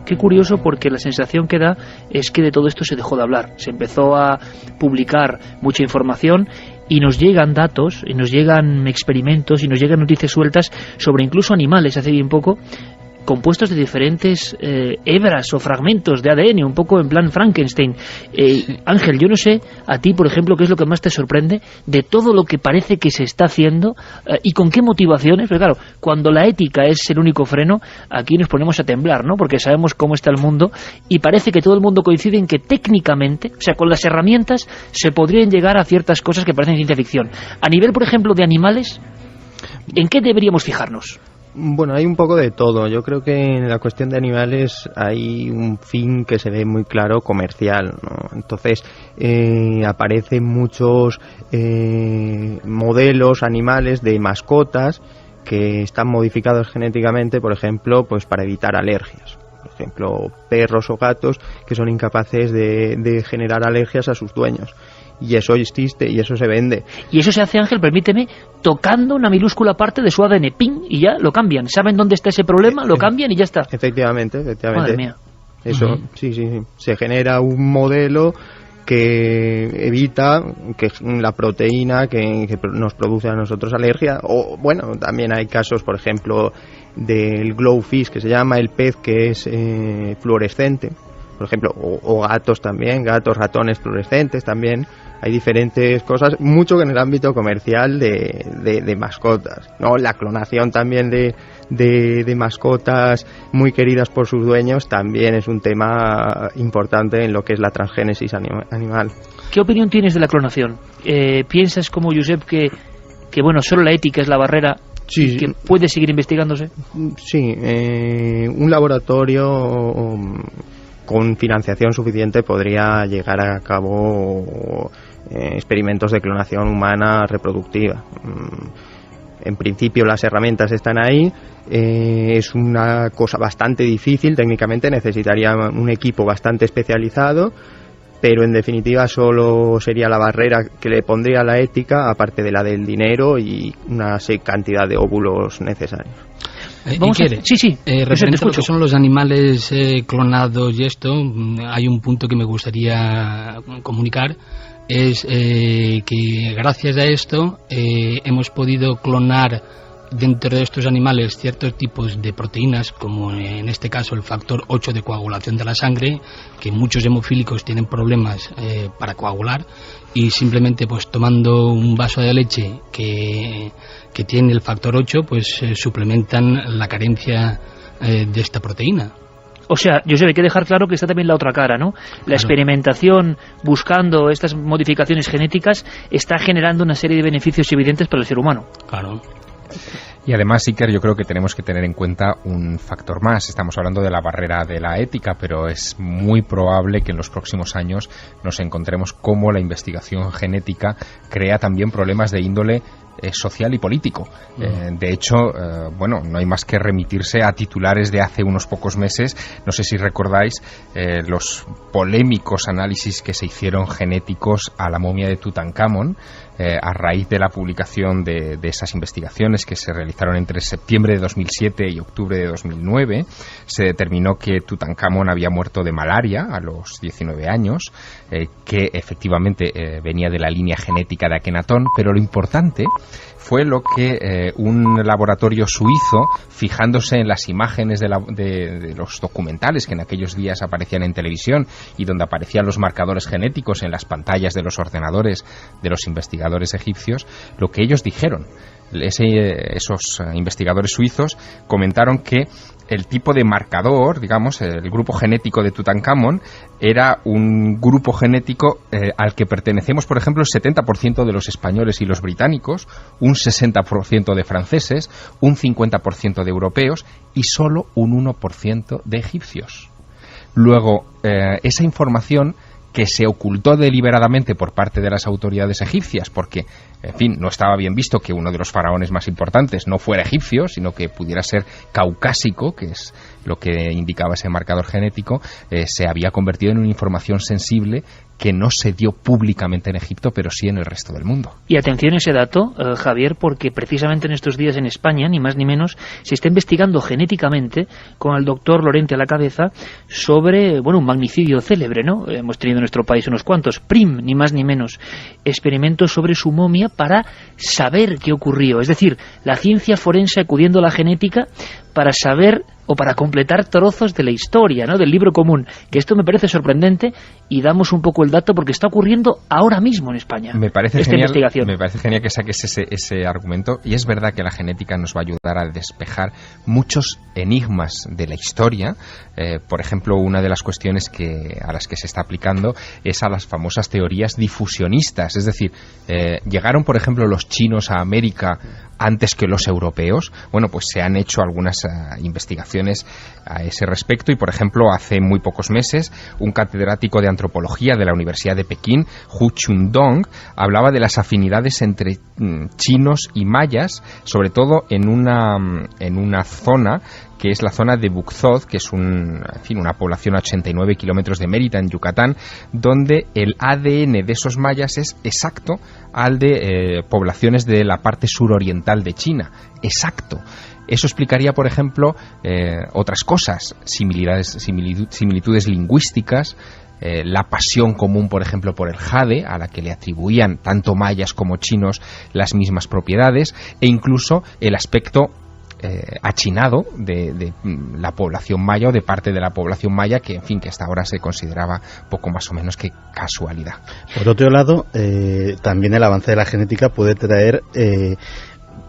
Qué curioso, porque la sensación que da es que de todo esto se dejó de hablar. Se empezó a publicar mucha información y nos llegan datos, y nos llegan experimentos, y nos llegan noticias sueltas sobre incluso animales, hace bien poco, compuestos de diferentes hebras o fragmentos de ADN, un poco en plan Frankenstein. Ángel, yo no sé a ti, por ejemplo, qué es lo que más te sorprende de todo lo que parece que se está haciendo y con qué motivaciones. Pero claro, cuando la ética es el único freno, aquí nos ponemos a temblar, ¿no? Porque sabemos cómo está el mundo y parece que todo el mundo coincide en que técnicamente, o sea, con las herramientas, se podrían llegar a ciertas cosas que parecen ciencia ficción. A nivel, por ejemplo, de animales, ¿en qué deberíamos fijarnos? Bueno, hay un poco de todo. Yo creo que en la cuestión de animales hay un fin que se ve muy claro comercial, ¿no? Entonces aparecen muchos modelos animales de mascotas que están modificados genéticamente, por ejemplo, pues para evitar alergias. Por ejemplo, perros o gatos que son incapaces de generar alergias a sus dueños. Y eso existe y eso se vende. Y eso se hace, Ángel, permíteme, tocando una minúscula parte de su ADN, ¡ping!, y ya lo cambian. ¿Saben dónde está ese problema? Lo cambian y ya está. Efectivamente. Madre mía. Eso, sí. Se genera un modelo que evita que la proteína que nos produce a nosotros alergia. O bueno, también hay casos, por ejemplo, del glowfish, que se llama el pez que es fluorescente, por ejemplo, o gatos también, gatos, ratones fluorescentes también. Hay diferentes cosas, mucho en el ámbito comercial de mascotas, ¿no? La clonación también de mascotas muy queridas por sus dueños también es un tema importante en lo que es la transgénesis animal. ¿Qué opinión tienes de la clonación? ¿Piensas como Josep que bueno, solo la ética es la barrera? Sí, ¿que puede seguir investigándose? Sí, un laboratorio con financiación suficiente podría llegar a cabo experimentos de clonación humana reproductiva. En principio las herramientas están ahí, es una cosa bastante difícil técnicamente, necesitaría un equipo bastante especializado, pero en definitiva solo sería la barrera que le pondría la ética, aparte de la del dinero y una cantidad de óvulos necesarios. Referente a lo que son los animales clonados y esto, hay un punto que me gustaría comunicar, es que gracias a esto hemos podido clonar dentro de estos animales ciertos tipos de proteínas, como en este caso el factor 8 de coagulación de la sangre, que muchos hemofílicos tienen problemas para coagular, y simplemente pues tomando un vaso de leche que tiene el factor 8, pues suplementan la carencia de esta proteína. O sea, Josep, hay que dejar claro que está también la otra cara, ¿no? La experimentación buscando estas modificaciones genéticas está generando una serie de beneficios evidentes para el ser humano. Claro. Y además, Iker, yo creo que tenemos que tener en cuenta un factor más. Estamos hablando de la barrera de la ética, pero es muy probable que en los próximos años nos encontremos cómo la investigación genética crea también problemas de índole social y político. De hecho, no hay más que remitirse a titulares de hace unos pocos meses. No sé si recordáis los polémicos análisis que se hicieron genéticos a la momia de Tutankamón, a raíz de la publicación de esas investigaciones que se realizaron entre septiembre de 2007 y octubre de 2009. Se determinó que Tutankamón había muerto de malaria a los 19 años, que efectivamente venía de la línea genética de Akenatón, pero lo importante fue lo que un laboratorio suizo, fijándose en las imágenes de los documentales que en aquellos días aparecían en televisión y donde aparecían los marcadores genéticos en las pantallas de los ordenadores de los investigadores egipcios, lo que ellos dijeron. Esos investigadores suizos comentaron que el tipo de marcador, digamos, el grupo genético de Tutankamón, era un grupo genético al que pertenecemos, por ejemplo, el 70% de los españoles y los británicos, un 60% de franceses, un 50% de europeos y solo un 1% de egipcios. Luego, esa información que se ocultó deliberadamente por parte de las autoridades egipcias, porque, en fin, no estaba bien visto que uno de los faraones más importantes no fuera egipcio, sino que pudiera ser caucásico, que es lo que indicaba ese marcador genético, se había convertido en una información sensible que no se dio públicamente en Egipto, pero sí en el resto del mundo. Y atención a ese dato, Javier, porque precisamente en estos días en España, ni más ni menos, se está investigando genéticamente, con el doctor Lorente a la cabeza, sobre, un magnicidio célebre, ¿no? Hemos tenido en nuestro país unos cuantos. Prim, ni más ni menos. Experimentos sobre su momia para saber qué ocurrió. Es decir, la ciencia forense acudiendo a la genética para saber o para completar trozos de la historia, ¿no?, del libro común, que esto me parece sorprendente, y damos un poco el dato porque está ocurriendo ahora mismo en España. Me parece genial que saques ese argumento, y es verdad que la genética nos va a ayudar a despejar muchos enigmas de la historia. Por ejemplo, una de las cuestiones a las que se está aplicando es a las famosas teorías difusionistas, es decir, llegaron, por ejemplo, los chinos a América antes que los europeos. Bueno, pues se han hecho algunas investigaciones a ese respecto, y por ejemplo hace muy pocos meses un catedrático de antropología de la Universidad de Pekín, Hu Chundong, hablaba de las afinidades entre chinos y mayas, sobre todo en una zona que es la zona de Buxod, que es una población a 89 kilómetros de Mérida, en Yucatán, donde el ADN de esos mayas es exacto al de poblaciones de la parte suroriental de China. Exacto. Eso explicaría, por ejemplo, otras cosas, similitudes lingüísticas, la pasión común, por ejemplo, por el jade, a la que le atribuían tanto mayas como chinos las mismas propiedades, e incluso el aspecto achinado de la población maya, o de parte de la población maya, que hasta ahora se consideraba poco más o menos que casualidad. Por otro lado, también el avance de la genética puede traer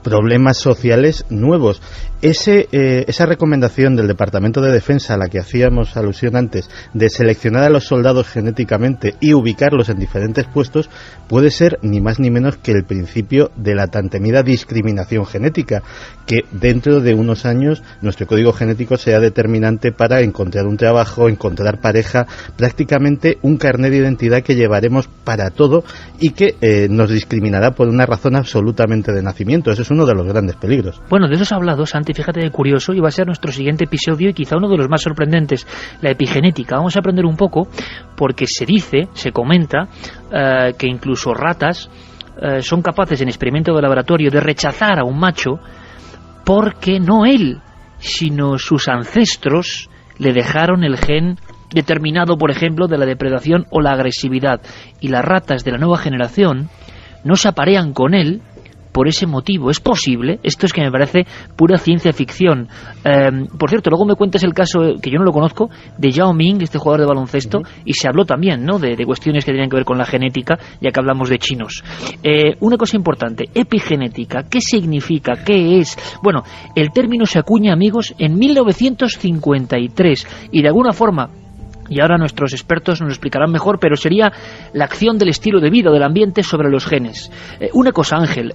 problemas sociales nuevos. Esa recomendación del Departamento de Defensa a la que hacíamos alusión antes, de seleccionar a los soldados genéticamente y ubicarlos en diferentes puestos, puede ser ni más ni menos que el principio de la tan temida discriminación genética, que dentro de unos años nuestro código genético sea determinante para encontrar un trabajo, encontrar pareja, prácticamente un carnet de identidad que llevaremos para todo y que nos discriminará por una razón absolutamente de nacimiento. Ese es uno de los grandes peligros. Bueno, de eso has hablado, Santi, fíjate de curioso, y va a ser nuestro siguiente episodio y quizá uno de los más sorprendentes, la epigenética. Vamos a aprender un poco, porque se comenta que incluso ratas son capaces en experimento de laboratorio de rechazar a un macho porque no él, sino sus ancestros le dejaron el gen determinado, por ejemplo, de la depredación o la agresividad, y las ratas de la nueva generación no se aparean con él por ese motivo. ¿Es posible? Esto es que me parece pura ciencia ficción. Por cierto, luego me cuentas el caso, que yo no lo conozco, de Yao Ming, este jugador de baloncesto, y se habló también, ¿no?, de cuestiones que tenían que ver con la genética, ya que hablamos de chinos. Una cosa importante, epigenética, ¿qué significa? ¿Qué es? Bueno, el término se acuña, amigos, en 1953, y de alguna forma, y ahora nuestros expertos nos lo explicarán mejor, pero sería la acción del estilo de vida, del ambiente sobre los genes. Una cosa, Ángel,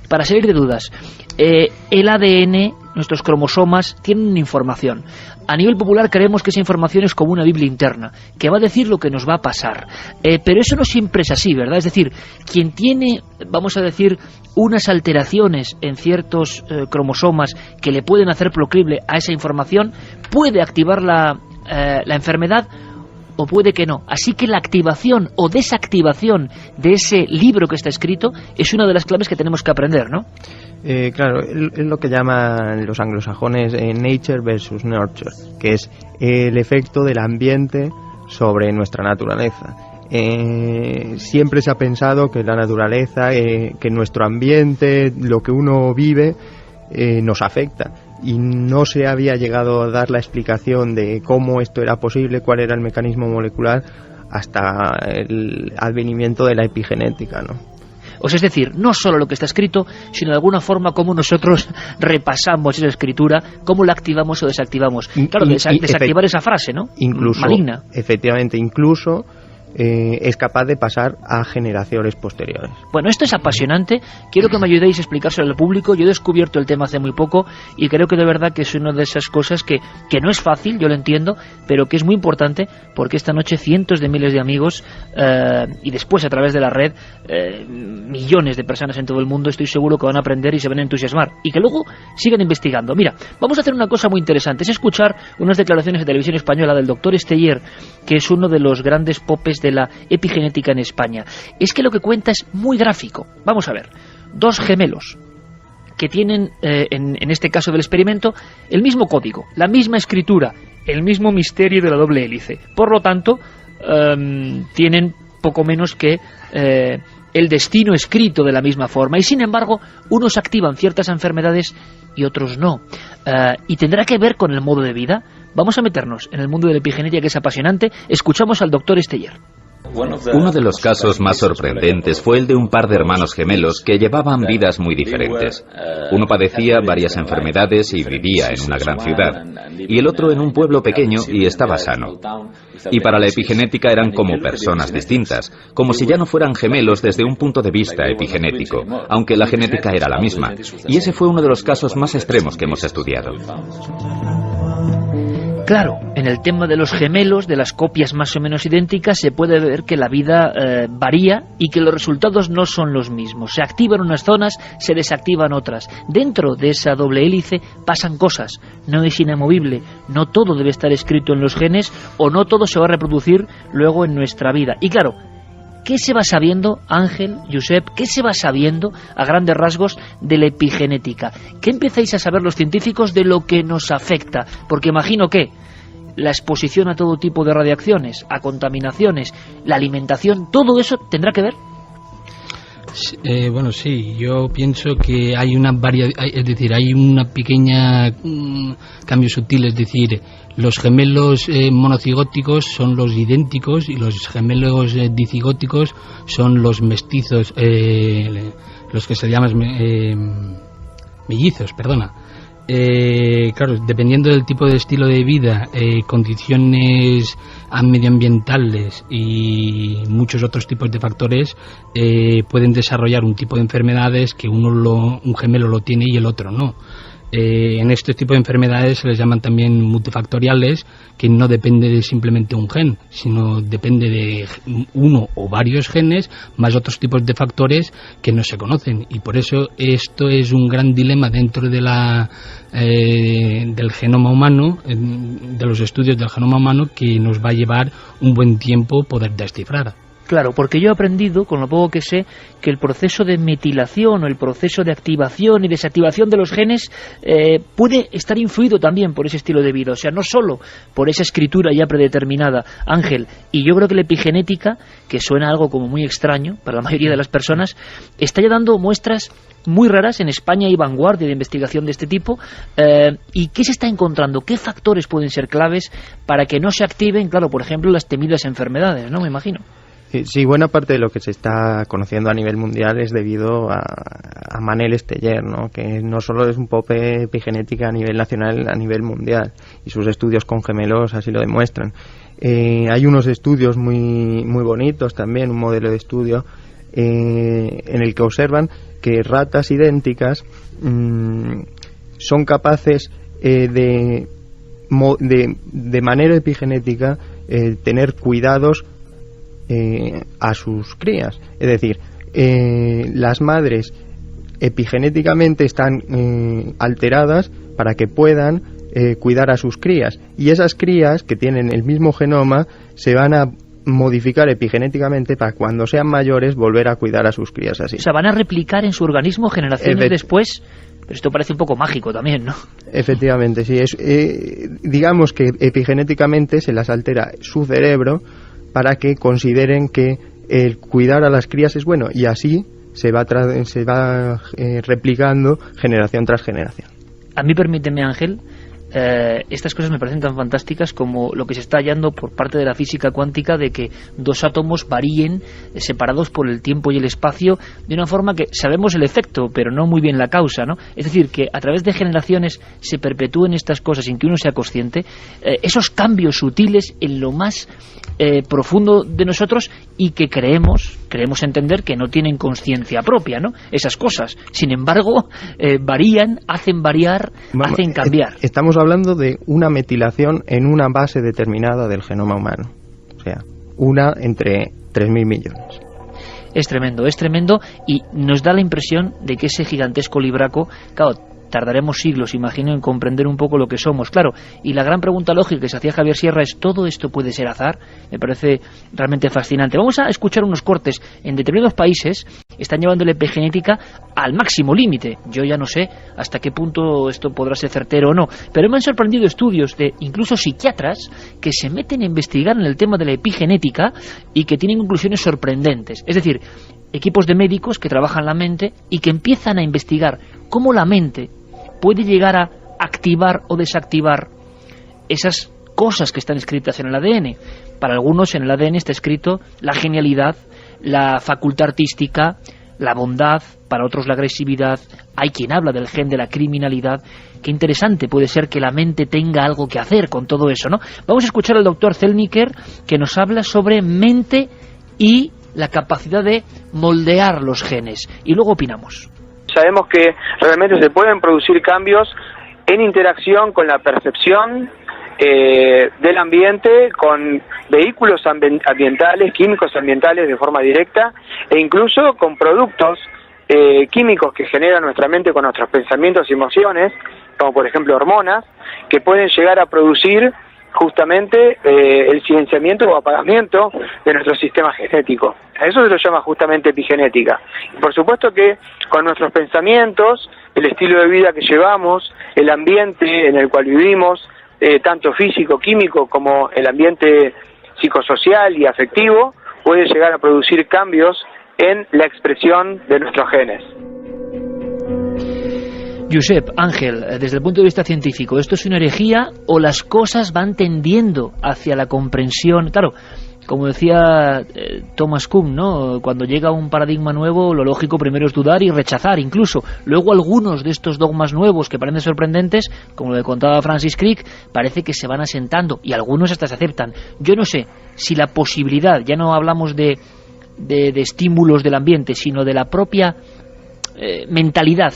para salir de dudas, el ADN, nuestros cromosomas, tienen una información. A nivel popular creemos que esa información es como una Biblia interna, que va a decir lo que nos va a pasar. Pero eso no siempre es así, ¿verdad? Es decir, quien tiene, vamos a decir, unas alteraciones en ciertos cromosomas que le pueden hacer proclive a esa información, puede activar la enfermedad o puede que no. Así que la activación o desactivación de ese libro que está escrito es una de las claves que tenemos que aprender, ¿no? Claro, es lo que llaman los anglosajones nature versus nurture, que es el efecto del ambiente sobre nuestra naturaleza. Siempre se ha pensado que la naturaleza, que nuestro ambiente, lo que uno vive, nos afecta, y no se había llegado a dar la explicación de cómo esto era posible, cuál era el mecanismo molecular, hasta el advenimiento de la epigenética, ¿no? O sea, es decir, no solo lo que está escrito, sino de alguna forma cómo nosotros repasamos esa escritura, cómo la activamos o desactivamos. Claro, desactivar esa frase, ¿no? Incluso, maligna. Efectivamente, incluso es capaz de pasar a generaciones posteriores. Bueno, esto es apasionante. Quiero que me ayudéis a explicárselo al público. Yo he descubierto el tema hace muy poco y creo que de verdad que es una de esas cosas que no es fácil, yo lo entiendo, pero que es muy importante, porque esta noche cientos de miles de amigos y después a través de la red millones de personas en todo el mundo, estoy seguro que van a aprender y se van a entusiasmar y que luego sigan investigando. Mira, vamos a hacer una cosa muy interesante, es escuchar unas declaraciones de Televisión Española del doctor Esteller, que es uno de los grandes popes de la epigenética en España. Es que lo que cuenta es muy gráfico. Vamos a ver, dos gemelos que tienen, en este caso del experimento, el mismo código, la misma escritura, el mismo misterio de la doble hélice. Por lo tanto, tienen poco menos que el destino escrito de la misma forma, y sin embargo, unos activan ciertas enfermedades y otros no. ¿Y tendrá que ver con el modo de vida? Vamos a meternos en el mundo de la epigenética, que es apasionante. Escuchamos al doctor Esteller. Uno de los casos más sorprendentes fue el de un par de hermanos gemelos que llevaban vidas muy diferentes. Uno padecía varias enfermedades y vivía en una gran ciudad, y el otro en un pueblo pequeño y estaba sano. Y para la epigenética eran como personas distintas, como si ya no fueran gemelos desde un punto de vista epigenético, aunque la genética era la misma. Y ese fue uno de los casos más extremos que hemos estudiado. Claro, en el tema de los gemelos, de las copias más o menos idénticas, se puede ver que la vida varía y que los resultados no son los mismos. Se activan unas zonas, se desactivan otras. Dentro de esa doble hélice pasan cosas. No es inamovible. No todo debe estar escrito en los genes, o no todo se va a reproducir luego en nuestra vida. Y claro, ¿qué se va sabiendo, Ángel, Josep, qué se va sabiendo a grandes rasgos de la epigenética? ¿Qué empezáis a saber los científicos de lo que nos afecta? Porque imagino que la exposición a todo tipo de radiaciones, a contaminaciones, la alimentación, todo eso tendrá que ver. Bueno, sí, yo pienso que hay una es decir, hay una pequeña cambio sutil, es decir, los gemelos monocigóticos son los idénticos y los gemelos dicigóticos son los mestizos, los que se llaman mellizos, perdona. Claro, dependiendo del tipo de estilo de vida, condiciones medioambientales y muchos otros tipos de factores, pueden desarrollar un tipo de enfermedades que un gemelo lo tiene y el otro no. En este tipo de enfermedades se les llaman también multifactoriales, que no depende de simplemente un gen, sino depende de uno o varios genes más otros tipos de factores que no se conocen, y por eso esto es un gran dilema dentro de del genoma humano, de los estudios del genoma humano, que nos va a llevar un buen tiempo poder descifrar. Claro, porque yo he aprendido, con lo poco que sé, que el proceso de metilación o el proceso de activación y desactivación de los genes puede estar influido también por ese estilo de vida, o sea, no solo por esa escritura ya predeterminada, Ángel. Y yo creo que la epigenética, que suena algo como muy extraño para la mayoría de las personas, está ya dando muestras muy raras. En España hay vanguardia de investigación de este tipo. ¿Y qué se está encontrando? ¿Qué factores pueden ser claves para que no se activen, claro, por ejemplo, las temidas enfermedades, ¿no? Me imagino. Sí, buena parte de lo que se está conociendo a nivel mundial es debido a Manel Esteller, ¿no? Que no solo es un pope epigenética a nivel nacional, a nivel mundial, y sus estudios con gemelos así lo demuestran. Hay unos estudios muy bonitos también, un modelo de estudio en el que observan que ratas idénticas son capaces de manera epigenética tener cuidados a sus crías. Es decir, las madres epigenéticamente están alteradas para que puedan cuidar a sus crías, y esas crías que tienen el mismo genoma se van a modificar epigenéticamente para cuando sean mayores volver a cuidar a sus crías así. O sea, van a replicar en su organismo generaciones después. Pero esto parece un poco mágico también, ¿no? Efectivamente, sí. Digamos que epigenéticamente se las altera su cerebro para que consideren que el cuidar a las crías es bueno, y así se va replicando generación tras generación. A mí, permíteme, Ángel, estas cosas me parecen tan fantásticas como lo que se está hallando por parte de la física cuántica, de que dos átomos varíen separados por el tiempo y el espacio de una forma que sabemos el efecto, pero no muy bien la causa, ¿no? Es decir, que a través de generaciones se perpetúen estas cosas sin que uno sea consciente, esos cambios sutiles en lo más profundo de nosotros, y que creemos entender que no tienen conciencia propia, ¿no? Esas cosas. Sin embargo, varían, hacen variar, hacen cambiar. Estamos hablando de una metilación en una base determinada del genoma humano. O sea, una entre 3.000 millones. Es tremendo, y nos da la impresión de que ese gigantesco libraco, claro, tardaremos siglos, imagino, en comprender un poco lo que somos, claro. Y la gran pregunta lógica que se hacía Javier Sierra es: ¿todo esto puede ser azar? Me parece realmente fascinante. Vamos a escuchar unos cortes. En determinados países están llevando la epigenética al máximo límite. Yo ya no sé hasta qué punto esto podrá ser certero o no, pero me han sorprendido estudios de incluso psiquiatras que se meten a investigar en el tema de la epigenética y que tienen conclusiones sorprendentes. Es decir, equipos de médicos que trabajan la mente y que empiezan a investigar cómo la mente puede llegar a activar o desactivar esas cosas que están escritas en el ADN. Para algunos en el ADN está escrito la genialidad, la facultad artística, la bondad, para otros la agresividad. Hay quien habla del gen de la criminalidad. Qué interesante puede ser que la mente tenga algo que hacer con todo eso, ¿no? Vamos a escuchar al doctor Zellniker, que nos habla sobre mente y la capacidad de moldear los genes, y luego opinamos. Sabemos que realmente se pueden producir cambios en interacción con la percepción del ambiente, con vehículos ambientales, químicos ambientales de forma directa, e incluso con productos químicos que genera nuestra mente con nuestros pensamientos y emociones, como por ejemplo hormonas, que pueden llegar a producir justamente el silenciamiento o apagamiento de nuestro sistema genético. A eso se lo llama justamente epigenética. Y por supuesto que con nuestros pensamientos, el estilo de vida que llevamos, el ambiente en el cual vivimos, tanto físico, químico, como el ambiente psicosocial y afectivo, puede llegar a producir cambios en la expresión de nuestros genes. Josep, Ángel, desde el punto de vista científico, ¿esto es una herejía o las cosas van tendiendo hacia la comprensión? Claro, como decía Thomas Kuhn, ¿no? Cuando llega un paradigma nuevo, lo lógico primero es dudar y rechazar incluso. Luego algunos de estos dogmas nuevos que parecen sorprendentes, como lo que contaba Francis Crick, parece que se van asentando y algunos hasta se aceptan. Yo no sé si la posibilidad, ya no hablamos de estímulos del ambiente, sino de la propia mentalidad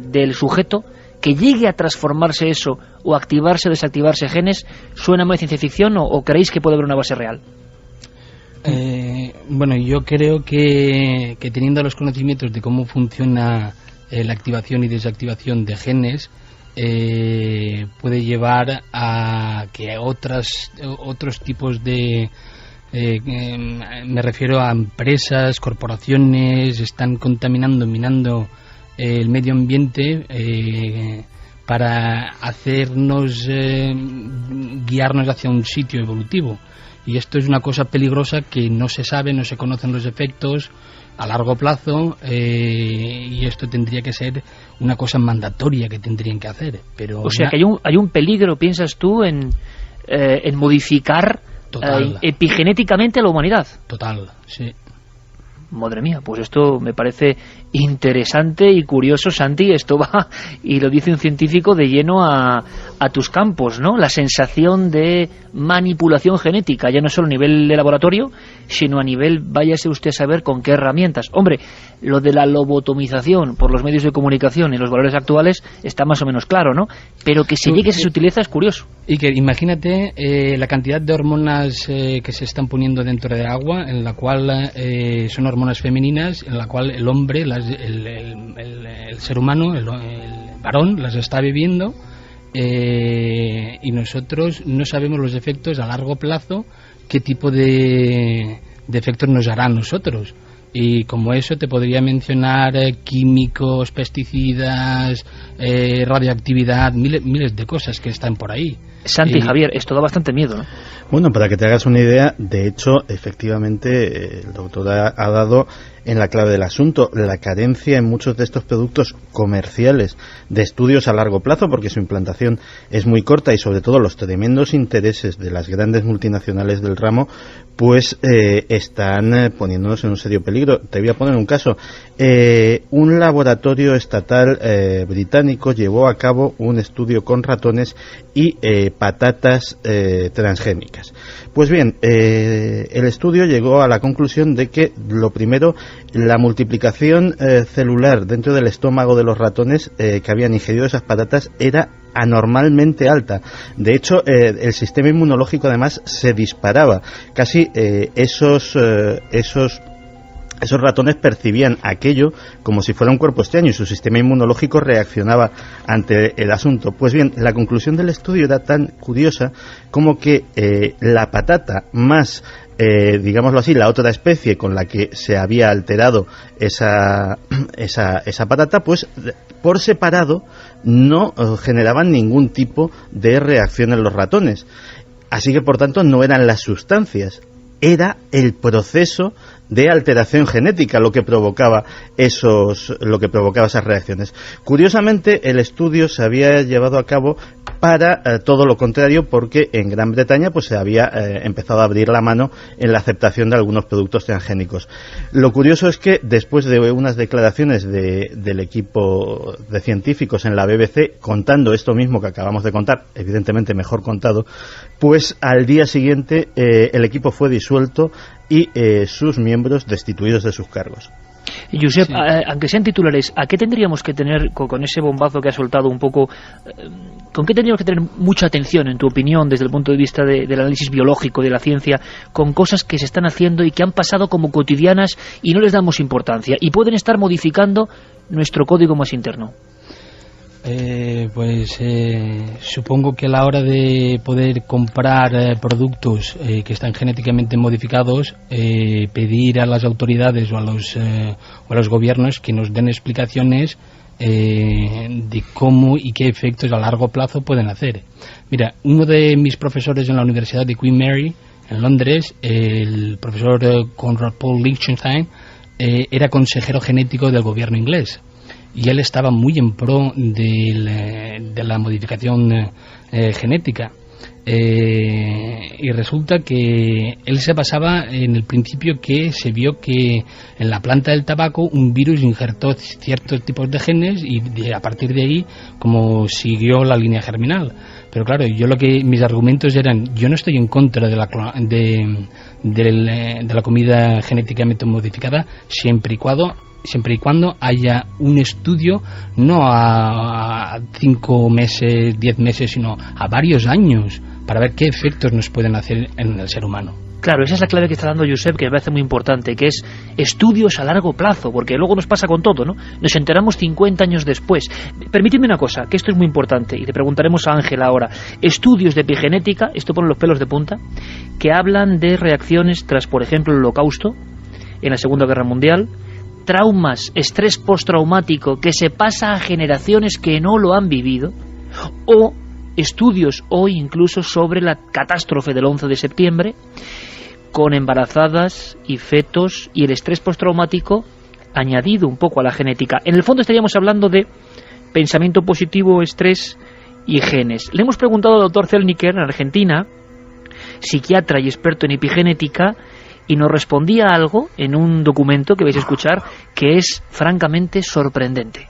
del sujeto, que llegue a transformarse eso o activarse o desactivarse genes, ¿suena muy de ciencia ficción o creéis que puede haber una base real? Bueno, yo creo que teniendo los conocimientos de cómo funciona la activación y desactivación de genes, puede llevar a que otros tipos de... me refiero a empresas, corporaciones, están contaminando, minando el medio ambiente para hacernos guiarnos hacia un sitio evolutivo. Y esto es una cosa peligrosa que no se sabe, no se conocen los efectos a largo plazo, y esto tendría que ser una cosa mandatoria que tendrían que hacer. Pero o sea que hay un peligro, piensas tú, en modificar epigenéticamente a la humanidad. Total, sí. Madre mía, pues esto me parece interesante y curioso, Santi. Esto va, y lo dice un científico, de lleno a tus campos, ¿no? La sensación de manipulación genética, ya no solo a nivel de laboratorio, sino a nivel, váyase usted a saber con qué herramientas. Hombre, lo de la lobotomización por los medios de comunicación y los valores actuales está más o menos claro, ¿no? Pero que se llegue a esa sutileza es curioso. Y que imagínate la cantidad de hormonas que se están poniendo dentro del agua, en la cual son hormonas femeninas, en la cual el hombre, el ser humano, el varón, las está bebiendo, y nosotros no sabemos los efectos a largo plazo, qué tipo de efectos nos hará a nosotros. Y como eso te podría mencionar químicos, pesticidas, radioactividad, miles de cosas que están por ahí. Santi, Javier, esto da bastante miedo, ¿no? Bueno, para que te hagas una idea, de hecho, efectivamente, el doctor ha dado en la clave del asunto, la carencia en muchos de estos productos comerciales de estudios a largo plazo, porque su implantación es muy corta, y sobre todo los tremendos intereses de las grandes multinacionales del ramo, pues están poniéndonos en un serio peligro. Te voy a poner un caso. Un laboratorio estatal británico llevó a cabo un estudio con ratones y patatas transgénicas. Pues bien, el estudio llegó a la conclusión de que, lo primero, la multiplicación celular dentro del estómago de los ratones que habían ingerido esas patatas era anormalmente alta. De hecho, el sistema inmunológico además se disparaba. Casi esos ratones percibían aquello como si fuera un cuerpo extraño, y su sistema inmunológico reaccionaba ante el asunto. Pues bien, la conclusión del estudio era tan curiosa como que la patata más, digámoslo así, la otra especie con la que se había alterado esa patata, pues por separado no generaban ningún tipo de reacción en los ratones. Así que, por tanto, no eran las sustancias, era el proceso de alteración genética lo que provocaba esas reacciones. Curiosamente, el estudio se había llevado a cabo para todo lo contrario, porque en Gran Bretaña pues se había empezado a abrir la mano en la aceptación de algunos productos transgénicos. Lo curioso es que, después de unas declaraciones del equipo de científicos en la BBC contando esto mismo que acabamos de contar, evidentemente mejor contado, pues al día siguiente el equipo fue disuelto y sus miembros destituidos de sus cargos. Josep, sí. Aunque sean titulares, ¿a qué tendríamos que tener, con ese bombazo que ha soltado un poco, con qué tendríamos que tener mucha atención, en tu opinión, desde el punto de vista del análisis biológico, de la ciencia, con cosas que se están haciendo y que han pasado como cotidianas y no les damos importancia y pueden estar modificando nuestro código más interno? Supongo que a la hora de poder comprar productos que están genéticamente modificados, pedir a las autoridades o a los gobiernos que nos den explicaciones de cómo y qué efectos a largo plazo pueden hacer. Mira, uno de mis profesores en la Universidad de Queen Mary en Londres, el profesor Conrad Paul Lichtenstein, era consejero genético del gobierno inglés. Y él estaba muy en pro de la modificación genética. y resulta que él se basaba en el principio que se vio que en la planta del tabaco un virus injertó ciertos tipos de genes y a partir de ahí como siguió la línea germinal. Pero claro, mis argumentos eran, yo no estoy en contra de la comida genéticamente modificada siempre y cuando haya un estudio no a 5 meses, 10 meses, sino a varios años, para ver qué efectos nos pueden hacer en el ser humano. Claro, esa es la clave que está dando Josep, que me parece muy importante, que es estudios a largo plazo, porque luego nos pasa con todo, ¿no? Nos enteramos 50 años después. Permíteme una cosa, que esto es muy importante, y te preguntaremos a Ángel ahora. Estudios de epigenética, esto pone los pelos de punta, que hablan de reacciones tras, por ejemplo, el Holocausto, en la Segunda Guerra Mundial, traumas, estrés postraumático que se pasa a generaciones que no lo han vivido, o estudios hoy incluso sobre la catástrofe del 11 de septiembre, con embarazadas y fetos y el estrés postraumático añadido un poco a la genética. En el fondo estaríamos hablando de pensamiento positivo, estrés y genes. Le hemos preguntado al doctor Zelniker, en Argentina, psiquiatra y experto en epigenética, y nos respondía algo en un documento que vais a escuchar que es francamente sorprendente.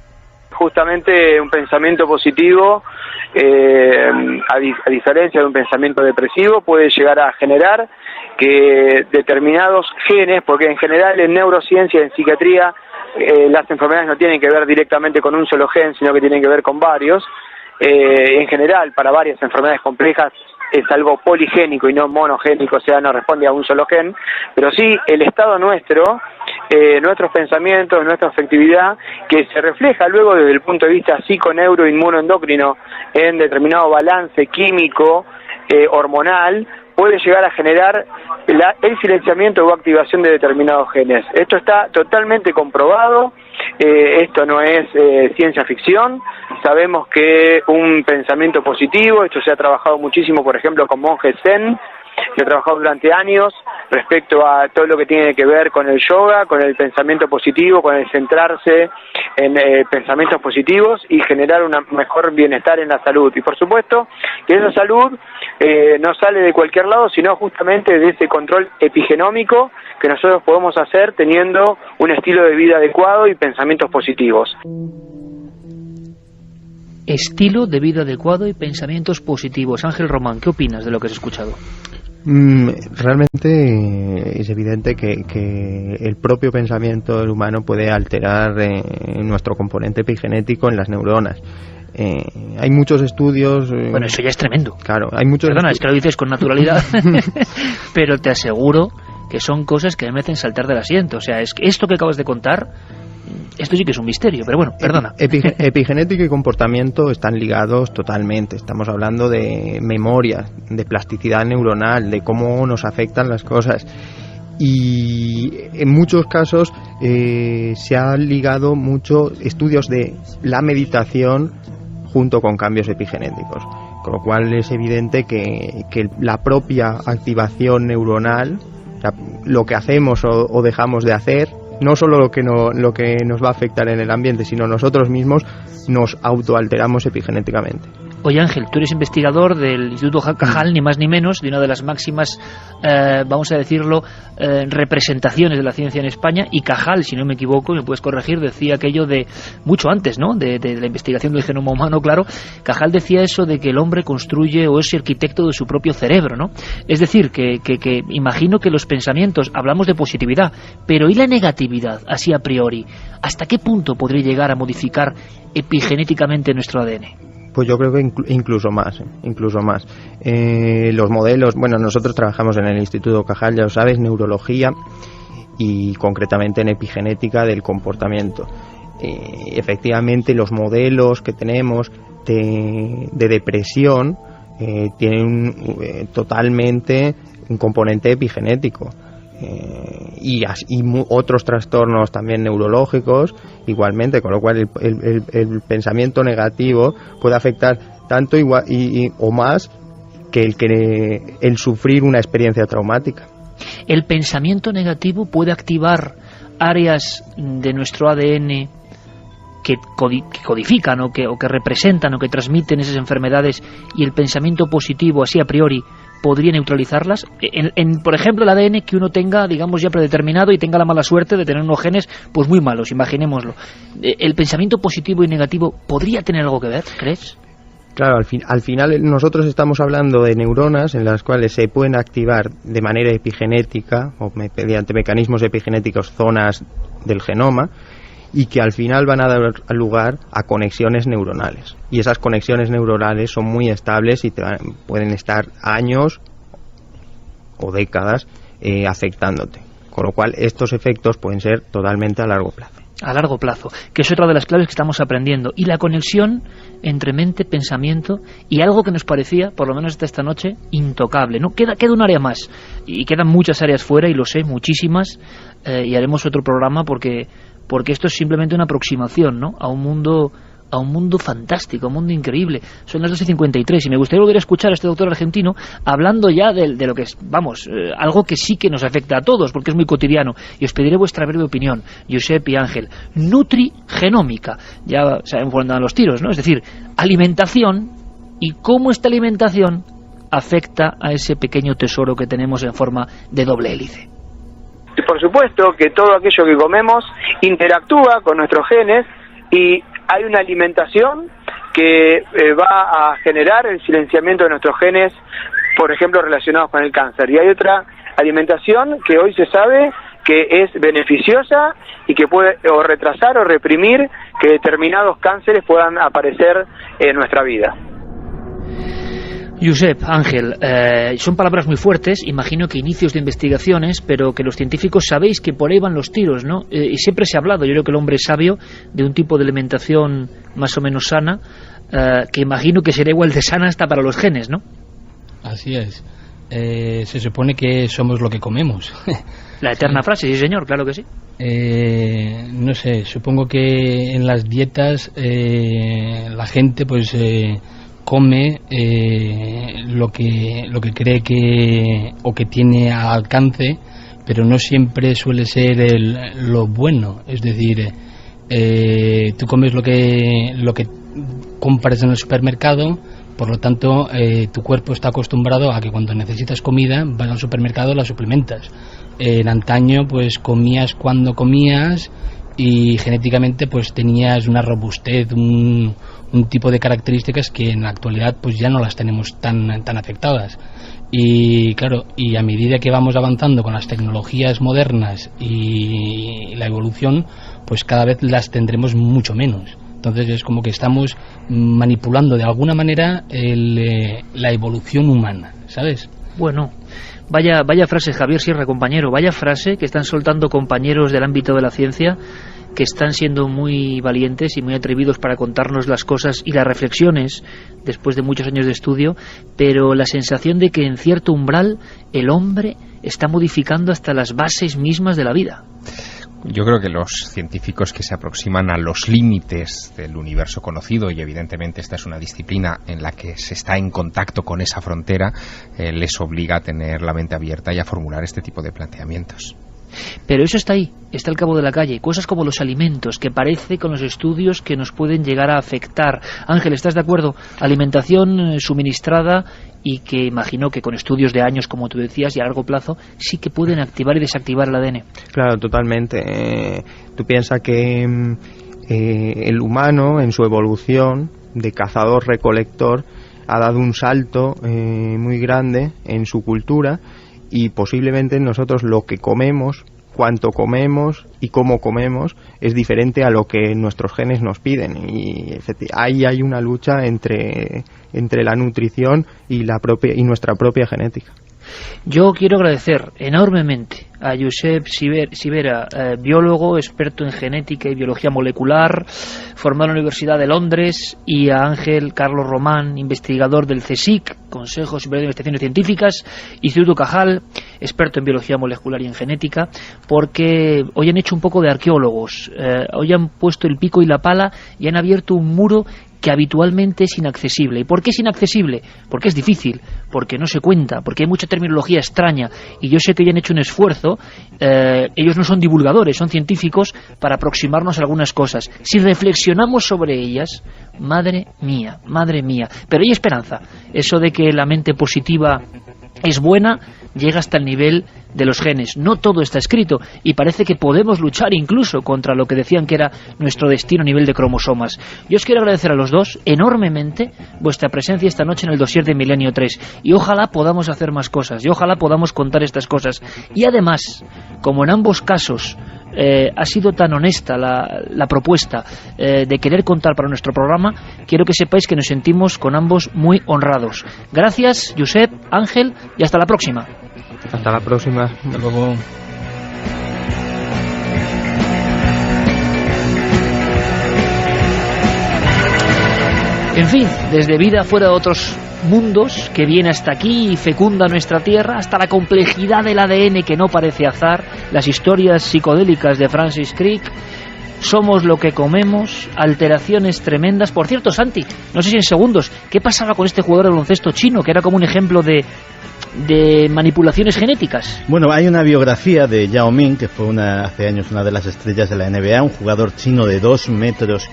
Justamente un pensamiento positivo, a diferencia de un pensamiento depresivo, puede llegar a generar que determinados genes, porque en general en neurociencia, en psiquiatría, las enfermedades no tienen que ver directamente con un solo gen, sino que tienen que ver con varios. En general, para varias enfermedades complejas, es algo poligénico y no monogénico, o sea, no responde a un solo gen, pero sí el estado nuestro, nuestros pensamientos, nuestra afectividad, que se refleja luego desde el punto de vista psico-neuro-inmunoendocrino en determinado balance químico, hormonal, puede llegar a generar el silenciamiento o activación de determinados genes. Esto está totalmente comprobado, esto no es ciencia ficción. Sabemos que un pensamiento positivo, esto se ha trabajado muchísimo, por ejemplo, con monjes zen, se ha trabajado durante años respecto a todo lo que tiene que ver con el yoga, con el pensamiento positivo, con el centrarse en pensamientos positivos y generar un mejor bienestar en la salud. Y por supuesto que esa salud no sale de cualquier lado, sino justamente de ese control epigenómico que nosotros podemos hacer teniendo un estilo de vida adecuado y pensamientos positivos. Estilo de vida adecuado y pensamientos positivos. Ángel Román, ¿qué opinas de lo que has escuchado? Realmente es evidente que el propio pensamiento del humano puede alterar nuestro componente epigenético en las neuronas. Hay muchos estudios... Bueno, eso ya es tremendo. Claro, hay muchos... Perdona, es que lo dices con naturalidad, pero te aseguro que son cosas que me hacen saltar del asiento. O sea, es que esto que acabas de contar... Esto sí que es un misterio, pero bueno, perdona. Epigenética y comportamiento están ligados totalmente. Estamos hablando de memoria, de plasticidad neuronal, de cómo nos afectan las cosas. Y en muchos casos se ha ligado mucho estudios de la meditación junto con cambios epigenéticos. Con lo cual es evidente que la propia activación neuronal, o sea, lo que hacemos o dejamos de hacer, no solo lo que nos va a afectar en el ambiente, sino nosotros mismos nos autoalteramos epigenéticamente. Oye Ángel, tú eres investigador del Instituto Cajal, ni más ni menos, de una de las máximas, vamos a decirlo, representaciones de la ciencia en España, y Cajal, si no me equivoco, me puedes corregir, decía aquello de, mucho antes, ¿no?, de la investigación del genoma humano, claro. Cajal decía eso de que el hombre construye o es arquitecto de su propio cerebro, ¿no? Es decir, que imagino que los pensamientos, hablamos de positividad, pero ¿y la negatividad, así a priori? ¿Hasta qué punto podría llegar a modificar epigenéticamente nuestro ADN? Pues yo creo que incluso más. Los modelos, bueno, nosotros trabajamos en el Instituto Cajal, ya lo sabes, neurología y concretamente en epigenética del comportamiento. Efectivamente, los modelos que tenemos de depresión tienen totalmente un componente epigenético. Y otros trastornos también neurológicos igualmente, con lo cual el pensamiento negativo puede afectar tanto igual o más que el sufrir una experiencia traumática. ¿El pensamiento negativo puede activar áreas de nuestro ADN que codifican o que representan o que transmiten esas enfermedades, y el pensamiento positivo así a priori podría neutralizarlas? Por ejemplo, el ADN que uno tenga, digamos, ya predeterminado y tenga la mala suerte de tener unos genes pues muy malos, imaginémoslo. ¿El pensamiento positivo y negativo podría tener algo que ver, crees? Claro, al final nosotros estamos hablando de neuronas en las cuales se pueden activar de manera epigenética o mediante mecanismos epigenéticos zonas del genoma, y que al final van a dar lugar a conexiones neuronales. Y esas conexiones neuronales son muy estables y pueden estar años o décadas afectándote. Con lo cual estos efectos pueden ser totalmente a largo plazo. A largo plazo, que es otra de las claves que estamos aprendiendo. Y la conexión entre mente, pensamiento y algo que nos parecía, por lo menos hasta esta noche, intocable, ¿no? Queda un área más, y quedan muchas áreas fuera, y lo sé, muchísimas, y haremos otro programa porque esto es simplemente una aproximación, ¿no?, a un mundo fantástico, a un mundo increíble. Son las 12:53 y me gustaría volver a escuchar a este doctor argentino hablando ya de lo que es, algo que sí que nos afecta a todos, porque es muy cotidiano, y os pediré vuestra breve opinión, Josep y Ángel. Nutrigenómica, ya sabemos por dónde van los tiros, ¿no? Es decir, alimentación, y cómo esta alimentación afecta a ese pequeño tesoro que tenemos en forma de doble hélice. Y por supuesto que todo aquello que comemos interactúa con nuestros genes, y hay una alimentación que va a generar el silenciamiento de nuestros genes, por ejemplo, relacionados con el cáncer. Y hay otra alimentación que hoy se sabe que es beneficiosa y que puede o retrasar o reprimir que determinados cánceres puedan aparecer en nuestra vida. Josep, Ángel, son palabras muy fuertes, imagino que inicios de investigaciones, pero que los científicos sabéis que por ahí van los tiros, ¿no? Y siempre se ha hablado, yo creo que el hombre es sabio, de un tipo de alimentación más o menos sana, que imagino que será igual de sana hasta para los genes, ¿no? Así es. Se supone que somos lo que comemos. La eterna frase, sí señor, claro que sí. No sé, supongo que en las dietas la gente pues come lo que cree que tiene al alcance, pero no siempre suele ser lo bueno. Es decir, tú comes lo que compras en el supermercado. Por lo tanto, tu cuerpo está acostumbrado a que cuando necesitas comida vas al supermercado y la suplementas. En antaño pues comías cuando comías, y genéticamente pues tenías una robustez, un tipo de características que en la actualidad pues ya no las tenemos tan afectadas. Y claro, y a medida que vamos avanzando con las tecnologías modernas y la evolución, pues cada vez las tendremos mucho menos. Entonces es como que estamos manipulando de alguna manera la evolución humana, ¿sabes? Bueno, vaya frase, Javier Sierra, compañero, vaya frase que están soltando compañeros del ámbito de la ciencia, que están siendo muy valientes y muy atrevidos para contarnos las cosas y las reflexiones después de muchos años de estudio, pero la sensación de que en cierto umbral el hombre está modificando hasta las bases mismas de la vida. Yo creo que los científicos que se aproximan a los límites del universo conocido, y evidentemente esta es una disciplina en la que se está en contacto con esa frontera, les obliga a tener la mente abierta y a formular este tipo de planteamientos. Pero eso está ahí, está al cabo de la calle. Cosas como los alimentos, que parece con los estudios que nos pueden llegar a afectar. Ángel, ¿estás de acuerdo? Alimentación suministrada y que imagino que con estudios de años, como tú decías, y a largo plazo, sí que pueden activar y desactivar el ADN. Claro, totalmente. Tú piensas que el humano, en su evolución de cazador-recolector, ha dado un salto muy grande en su cultura, y posiblemente nosotros lo que comemos, cuánto comemos y cómo comemos es diferente a lo que nuestros genes nos piden, y ahí hay una lucha entre la nutrición y nuestra propia genética. Yo quiero agradecer enormemente a Josep Sivera, biólogo, experto en genética y biología molecular, formado en la Universidad de Londres, y a Ángel Carlos Román, investigador del CSIC, Consejo Superior de Investigaciones Científicas, Instituto Cajal, experto en biología molecular y en genética, porque hoy han hecho un poco de arqueólogos, hoy han puesto el pico y la pala y han abierto un muro que habitualmente es inaccesible. ¿Y por qué es inaccesible? Porque es difícil, porque no se cuenta, porque hay mucha terminología extraña, y yo sé que ya han hecho un esfuerzo, ellos no son divulgadores, son científicos, para aproximarnos a algunas cosas. Si reflexionamos sobre ellas, madre mía, pero hay esperanza. Eso de que la mente positiva es buena llega hasta el nivel de los genes. No todo está escrito, y parece que podemos luchar incluso contra lo que decían que era nuestro destino a nivel de cromosomas. Yo os quiero agradecer a los dos enormemente vuestra presencia esta noche en el dossier de Milenio 3, y ojalá podamos hacer más cosas, y ojalá podamos contar estas cosas. Y además, como en ambos casos ha sido tan honesta la propuesta de querer contar para nuestro programa, quiero que sepáis que nos sentimos con ambos muy honrados. Gracias, Josep, Ángel, y hasta la próxima. Hasta la próxima. Hasta luego. En fin, desde vida fuera de otros mundos, que viene hasta aquí y fecunda nuestra tierra, hasta la complejidad del ADN que no parece azar, las historias psicodélicas de Francis Crick, somos lo que comemos, alteraciones tremendas. Por cierto, Santi, no sé si en segundos, ¿qué pasaba con este jugador de baloncesto chino, que era como un ejemplo de manipulaciones genéticas? Bueno, hay una biografía de Yao Ming, que fue hace años una de las estrellas de la NBA, un jugador chino de 2,15 metros,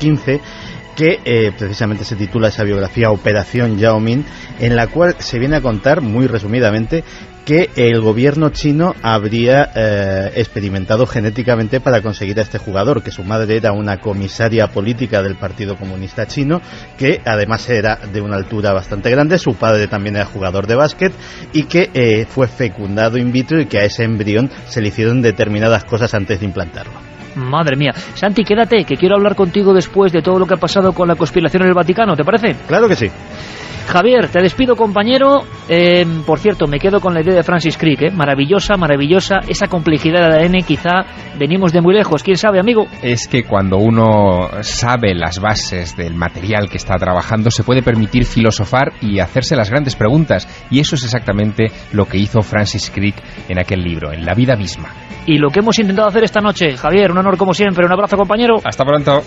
que precisamente se titula esa biografía Operación Yao Ming, en la cual se viene a contar, muy resumidamente, que el gobierno chino habría experimentado genéticamente para conseguir a este jugador, que su madre era una comisaria política del Partido Comunista Chino, que además era de una altura bastante grande, su padre también era jugador de básquet, y que fue fecundado in vitro, y que a ese embrión se le hicieron determinadas cosas antes de implantarlo. Madre mía. Santi, quédate, que quiero hablar contigo después de todo lo que ha pasado con la conspiración en el Vaticano, ¿te parece? Claro que sí. Javier, te despido, compañero. Por cierto, me quedo con la idea de Francis Crick, maravillosa, esa complejidad de ADN, quizá venimos de muy lejos, quién sabe, amigo. Es que cuando uno sabe las bases del material que está trabajando, se puede permitir filosofar y hacerse las grandes preguntas, y eso es exactamente lo que hizo Francis Crick en aquel libro, en La vida misma. Y lo que hemos intentado hacer esta noche, Javier, un honor como siempre, un abrazo, compañero. Hasta pronto.